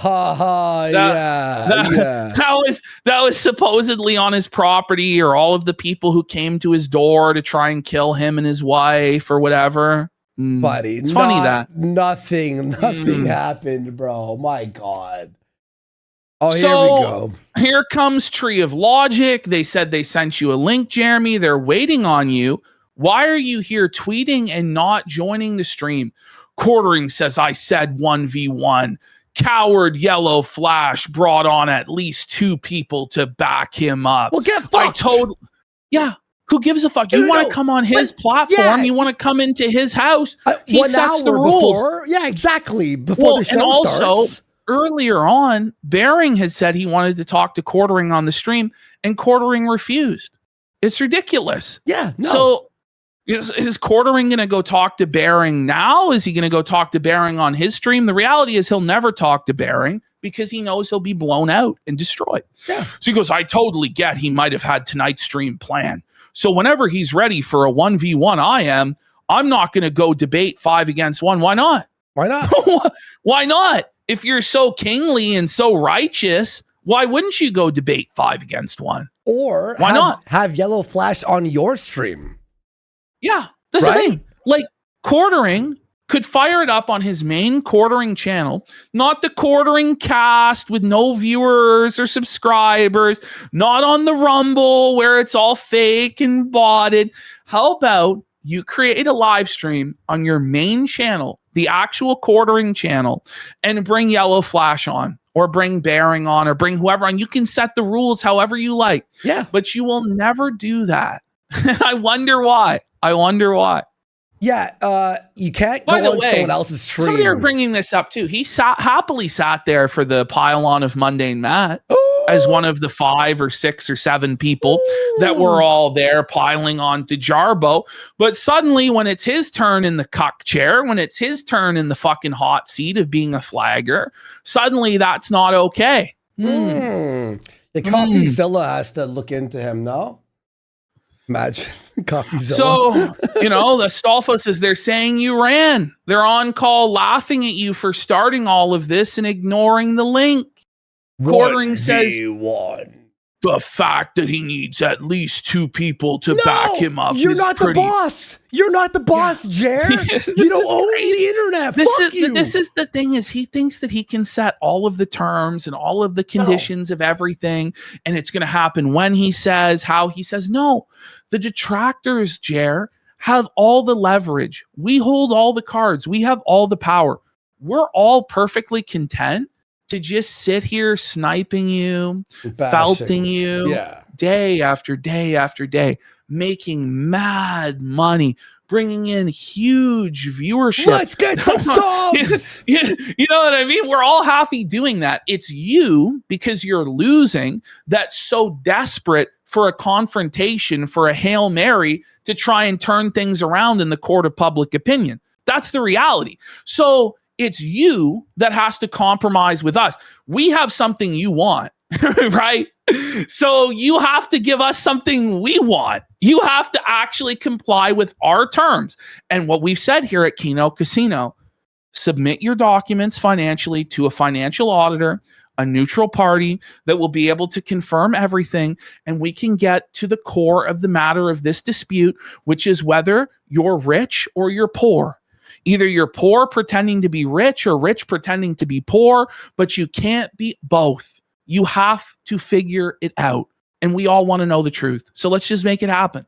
That was supposedly on his property, or all of the people who came to his door to try and kill him and his wife or whatever. Buddy, it's funny that nothing happened, bro. My God. Oh, so, here we go. Here comes Tree of Logic. They said they sent you a link, Jeremy. They're waiting on you. Why are you here tweeting and not joining the stream? Quartering says, I said 1v1. Coward Yellow Flash brought on at least 2 people to back him up. Well, get fucked. Who gives a fuck? You want to come on his platform. You want to come into his house. He sets the rules. Exactly. The show and also, starts. Earlier on, Bering had said he wanted to talk to Quartering on the stream, and Quartering refused. It's ridiculous. Yeah. No. So is Quartering going to go talk to Bering now? Is he going to go talk to Bering on his stream? The reality is he'll never talk to Bering because he knows he'll be blown out and destroyed. Yeah. So he goes, I totally get he might have had tonight's stream planned. So whenever he's ready for a 1v1 I'm not going to go debate 5 against 1. Why not? Why not? Why not? If you're so kingly and so righteous, why wouldn't you go debate 5 against 1? Or why not have Yellow Flash on your stream? Yeah, that's the thing. Like, Quartering could fire it up on his main Quartering channel, not the Quartering cast with no viewers or subscribers, not on the Rumble where it's all fake and botted. How about you create a live stream on your main channel, the actual Quartering channel, and bring Yellow Flash on, or bring Bering on, or bring whoever on. You can set the rules however you like. Yeah. But you will never do that. I wonder why. Yeah, you can't go on someone else's stream. Somebody are bringing this up too. He happily sat there for the pylon of Mundane Matt as one of the 5 or 6 or 7 people that were all there piling on to Jarbo. But suddenly when it's his turn in the cuck chair, when it's his turn in the fucking hot seat of being a flagger, suddenly that's not okay. The CoffeeZilla has to look into him, no? Imagine CoffeeZilla. So, the Stolfos is they're saying you ran. They're on call laughing at you for starting all of this and ignoring the link. Quartering says the fact that he needs at least 2 people to back him up. You're not the boss. You're not the boss, Jer. You don't own the internet. This is the thing, is he thinks that he can set all of the terms and all of the conditions of everything, and it's going to happen when he says, how he says. No, the detractors, Jer, have all the leverage. We hold all the cards. We have all the power. We're all perfectly content to just sit here sniping you, felting you, day after day after day, making mad money, bringing in huge viewership. Let's get some subs! You know what I mean? We're all happy doing that. It's you, because you're losing, that's so desperate for a confrontation, for a Hail Mary to try and turn things around in the court of public opinion. That's the reality. So it's you that has to compromise with us. We have something you want, right? So you have to give us something we want. You have to actually comply with our terms. And what we've said here at Kino Casino, submit your documents financially to a financial auditor, a neutral party that will be able to confirm everything, and we can get to the core of the matter of this dispute, which is whether you're rich or you're poor. Either you're poor pretending to be rich or rich pretending to be poor, but you can't be both. You have to figure it out. And we all want to know the truth. So let's just make it happen.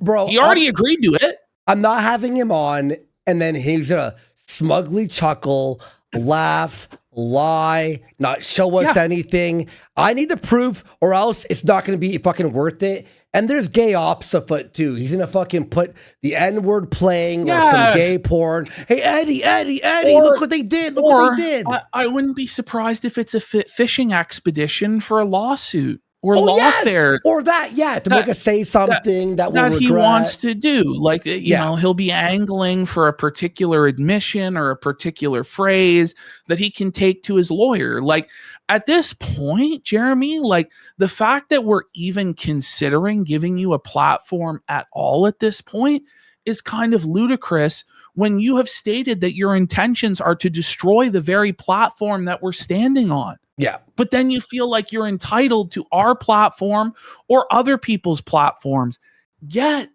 Bro, he already agreed to it. I'm not having him on, and then he's going to smugly chuckle, laugh, lie, not show us anything. I need the proof, or else it's not going to be fucking worth it. And there's gay ops afoot too. He's gonna fucking put the N-word playing or some gay porn. Hey, Eddie, look what they did. Look what they did. I wouldn't be surprised if it's a fishing expedition for a lawsuit or lawfare. Or that, to make us say something that we'll regret. He wants to do. Like, you know, he'll be angling for a particular admission or a particular phrase that he can take to his lawyer. Like, at this point, Jeremy, like, the fact that we're even considering giving you a platform at all at this point is kind of ludicrous when you have stated that your intentions are to destroy the very platform that we're standing on. Yeah. But then you feel like you're entitled to our platform or other people's platforms. Get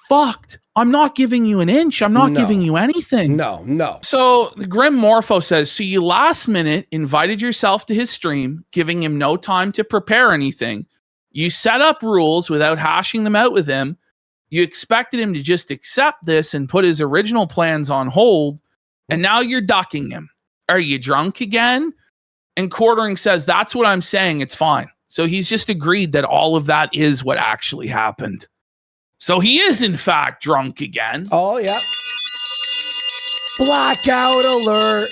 fucked. I'm not giving you an inch. I'm not giving you anything. No. So Grim Morpho says, so you last minute invited yourself to his stream, giving him no time to prepare anything. You set up rules without hashing them out with him. You expected him to just accept this and put his original plans on hold. And now you're ducking him. Are you drunk again? And Quartering says, that's what I'm saying. It's fine. So he's just agreed that all of that is what actually happened. So he is, in fact, drunk again. Oh, yeah. Blackout alert.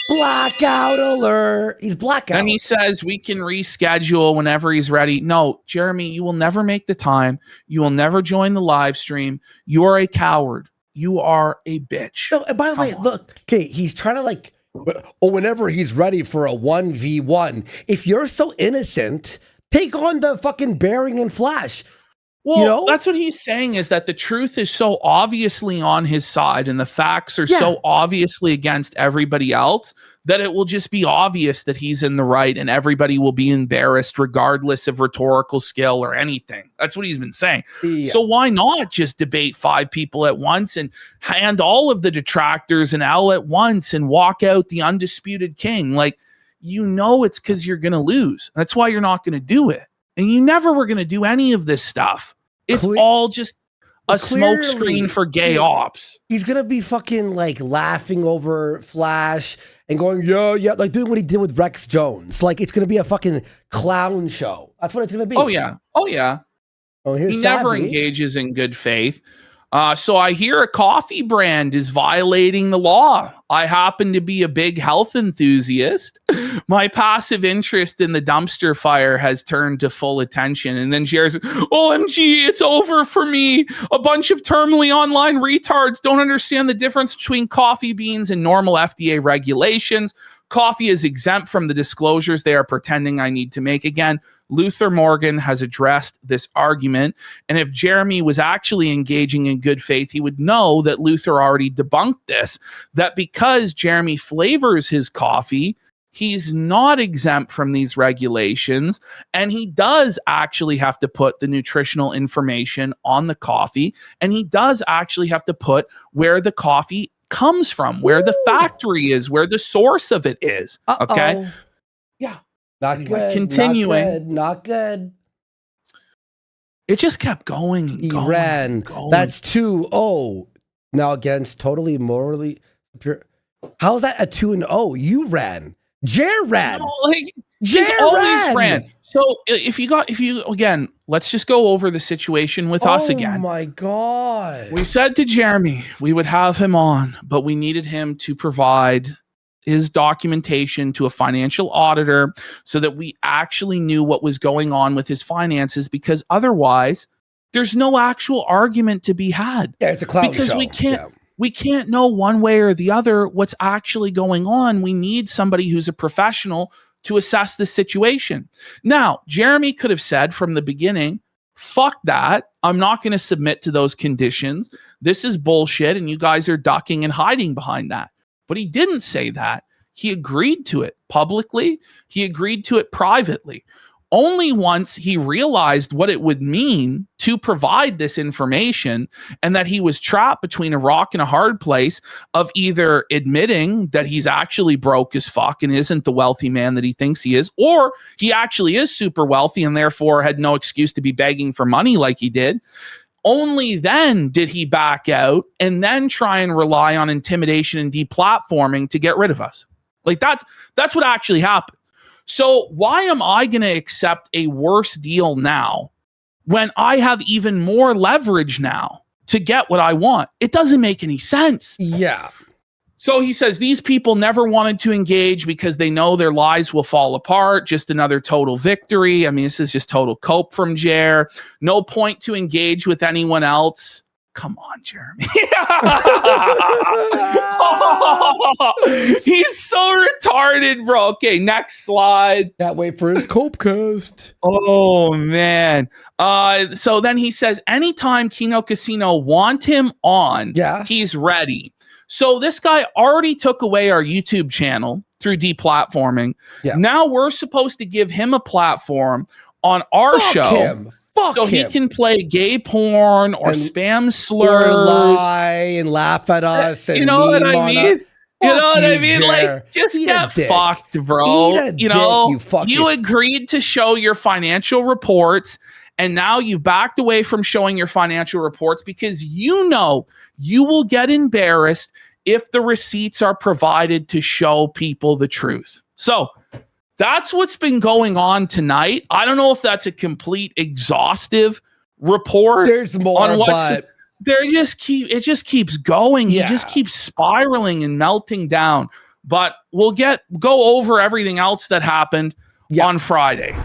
Blackout alert. He's blackout. And he says we can reschedule whenever he's ready. No, Jeremy, you will never make the time. You will never join the live stream. You are a coward. You are a bitch. No, and by the way, look, okay, he's trying to like, or whenever he's ready for a 1v1. If you're so innocent, take on the fucking Bearing and Flash. Well, you know? That's what he's saying, is that the truth is so obviously on his side and the facts are so obviously against everybody else that it will just be obvious that he's in the right and everybody will be embarrassed regardless of rhetorical skill or anything. That's what he's been saying. Yeah. So why not just debate 5 people at once and hand all of the detractors an L at once and walk out the undisputed king? Like, you know, it's because you're going to lose. That's why you're not going to do it. And you never were going to do any of this stuff. It's all just a smoke screen for gay ops. He's going to be fucking like laughing over Flash and going, yeah, like doing what he did with Rex Jones. Like, it's going to be a fucking clown show. That's what it's going to be. Oh, yeah. Oh, he never engages in good faith. So I hear a coffee brand is violating the law. I happen to be a big health enthusiast. My passive interest in the dumpster fire has turned to full attention. And then Jared says, OMG, it's over for me. A bunch of terminally online retards don't understand the difference between coffee beans and normal FDA regulations. Coffee is exempt from the disclosures they are pretending I need to make. Again, Luther Morgan has addressed this argument. And if Jeremy was actually engaging in good faith, he would know that Luther already debunked this, that because Jeremy flavors his coffee, he's not exempt from these regulations. And he does actually have to put the nutritional information on the coffee. And he does actually have to put where the coffee comes from, where the factory is, where the source of it is. Okay. Yeah. Not good. Continuing. Not good. It just kept going and going. Ran. That's 2-0. Now against totally morally pure. How's that a 2-0? You ran. Jer ran. No, like, he's always ran. So if you again, let's just go over the situation with us again. Oh my God. We said to Jeremy we would have him on, but we needed him to provide his documentation to a financial auditor so that we actually knew what was going on with his finances, because otherwise there's no actual argument to be had. Yeah, it's a clown because show. We can't know one way or the other what's actually going on. We need somebody who's a professional to assess the situation. Now, Jeremy could have said from the beginning, fuck that. I'm not going to submit to those conditions. This is bullshit, and you guys are ducking and hiding behind that. But he didn't say that. He agreed to it publicly. He agreed to it privately. Only once he realized what it would mean to provide this information, and that he was trapped between a rock and a hard place of either admitting that he's actually broke as fuck and isn't the wealthy man that he thinks he is, or he actually is super wealthy and therefore had no excuse to be begging for money like he did. Only then did he back out and then try and rely on intimidation and deplatforming to get rid of us. Like that's what actually happened. So why am I going to accept a worse deal now when I have even more leverage now to get what I want? It doesn't make any sense. Yeah. So he says these people never wanted to engage because they know their lives will fall apart. Just another total victory. I mean, this is just total cope from Jer. No point to engage with anyone else. Come on, Jeremy. He's so retarded, bro. Okay, next slide. Can't wait for his Copecast. Oh, man. So then he says, anytime Kino Casino want him on, he's ready. So this guy already took away our YouTube channel through deplatforming. Yeah. Now we're supposed to give him a platform on our show. So he can play gay porn or spam slurs. Or lie and laugh at us. And you know what I mean? You know what I mean? Like, just get fucked, bro. You know, you agreed to show your financial reports, and now you've backed away from showing your financial reports because you know you will get embarrassed if the receipts are provided to show people the truth. So that's what's been going on tonight. I don't know if that's a complete exhaustive report. There's more, on what's, but it just keeps going. He just keeps spiraling and melting down. But we'll go over everything else that happened on Friday.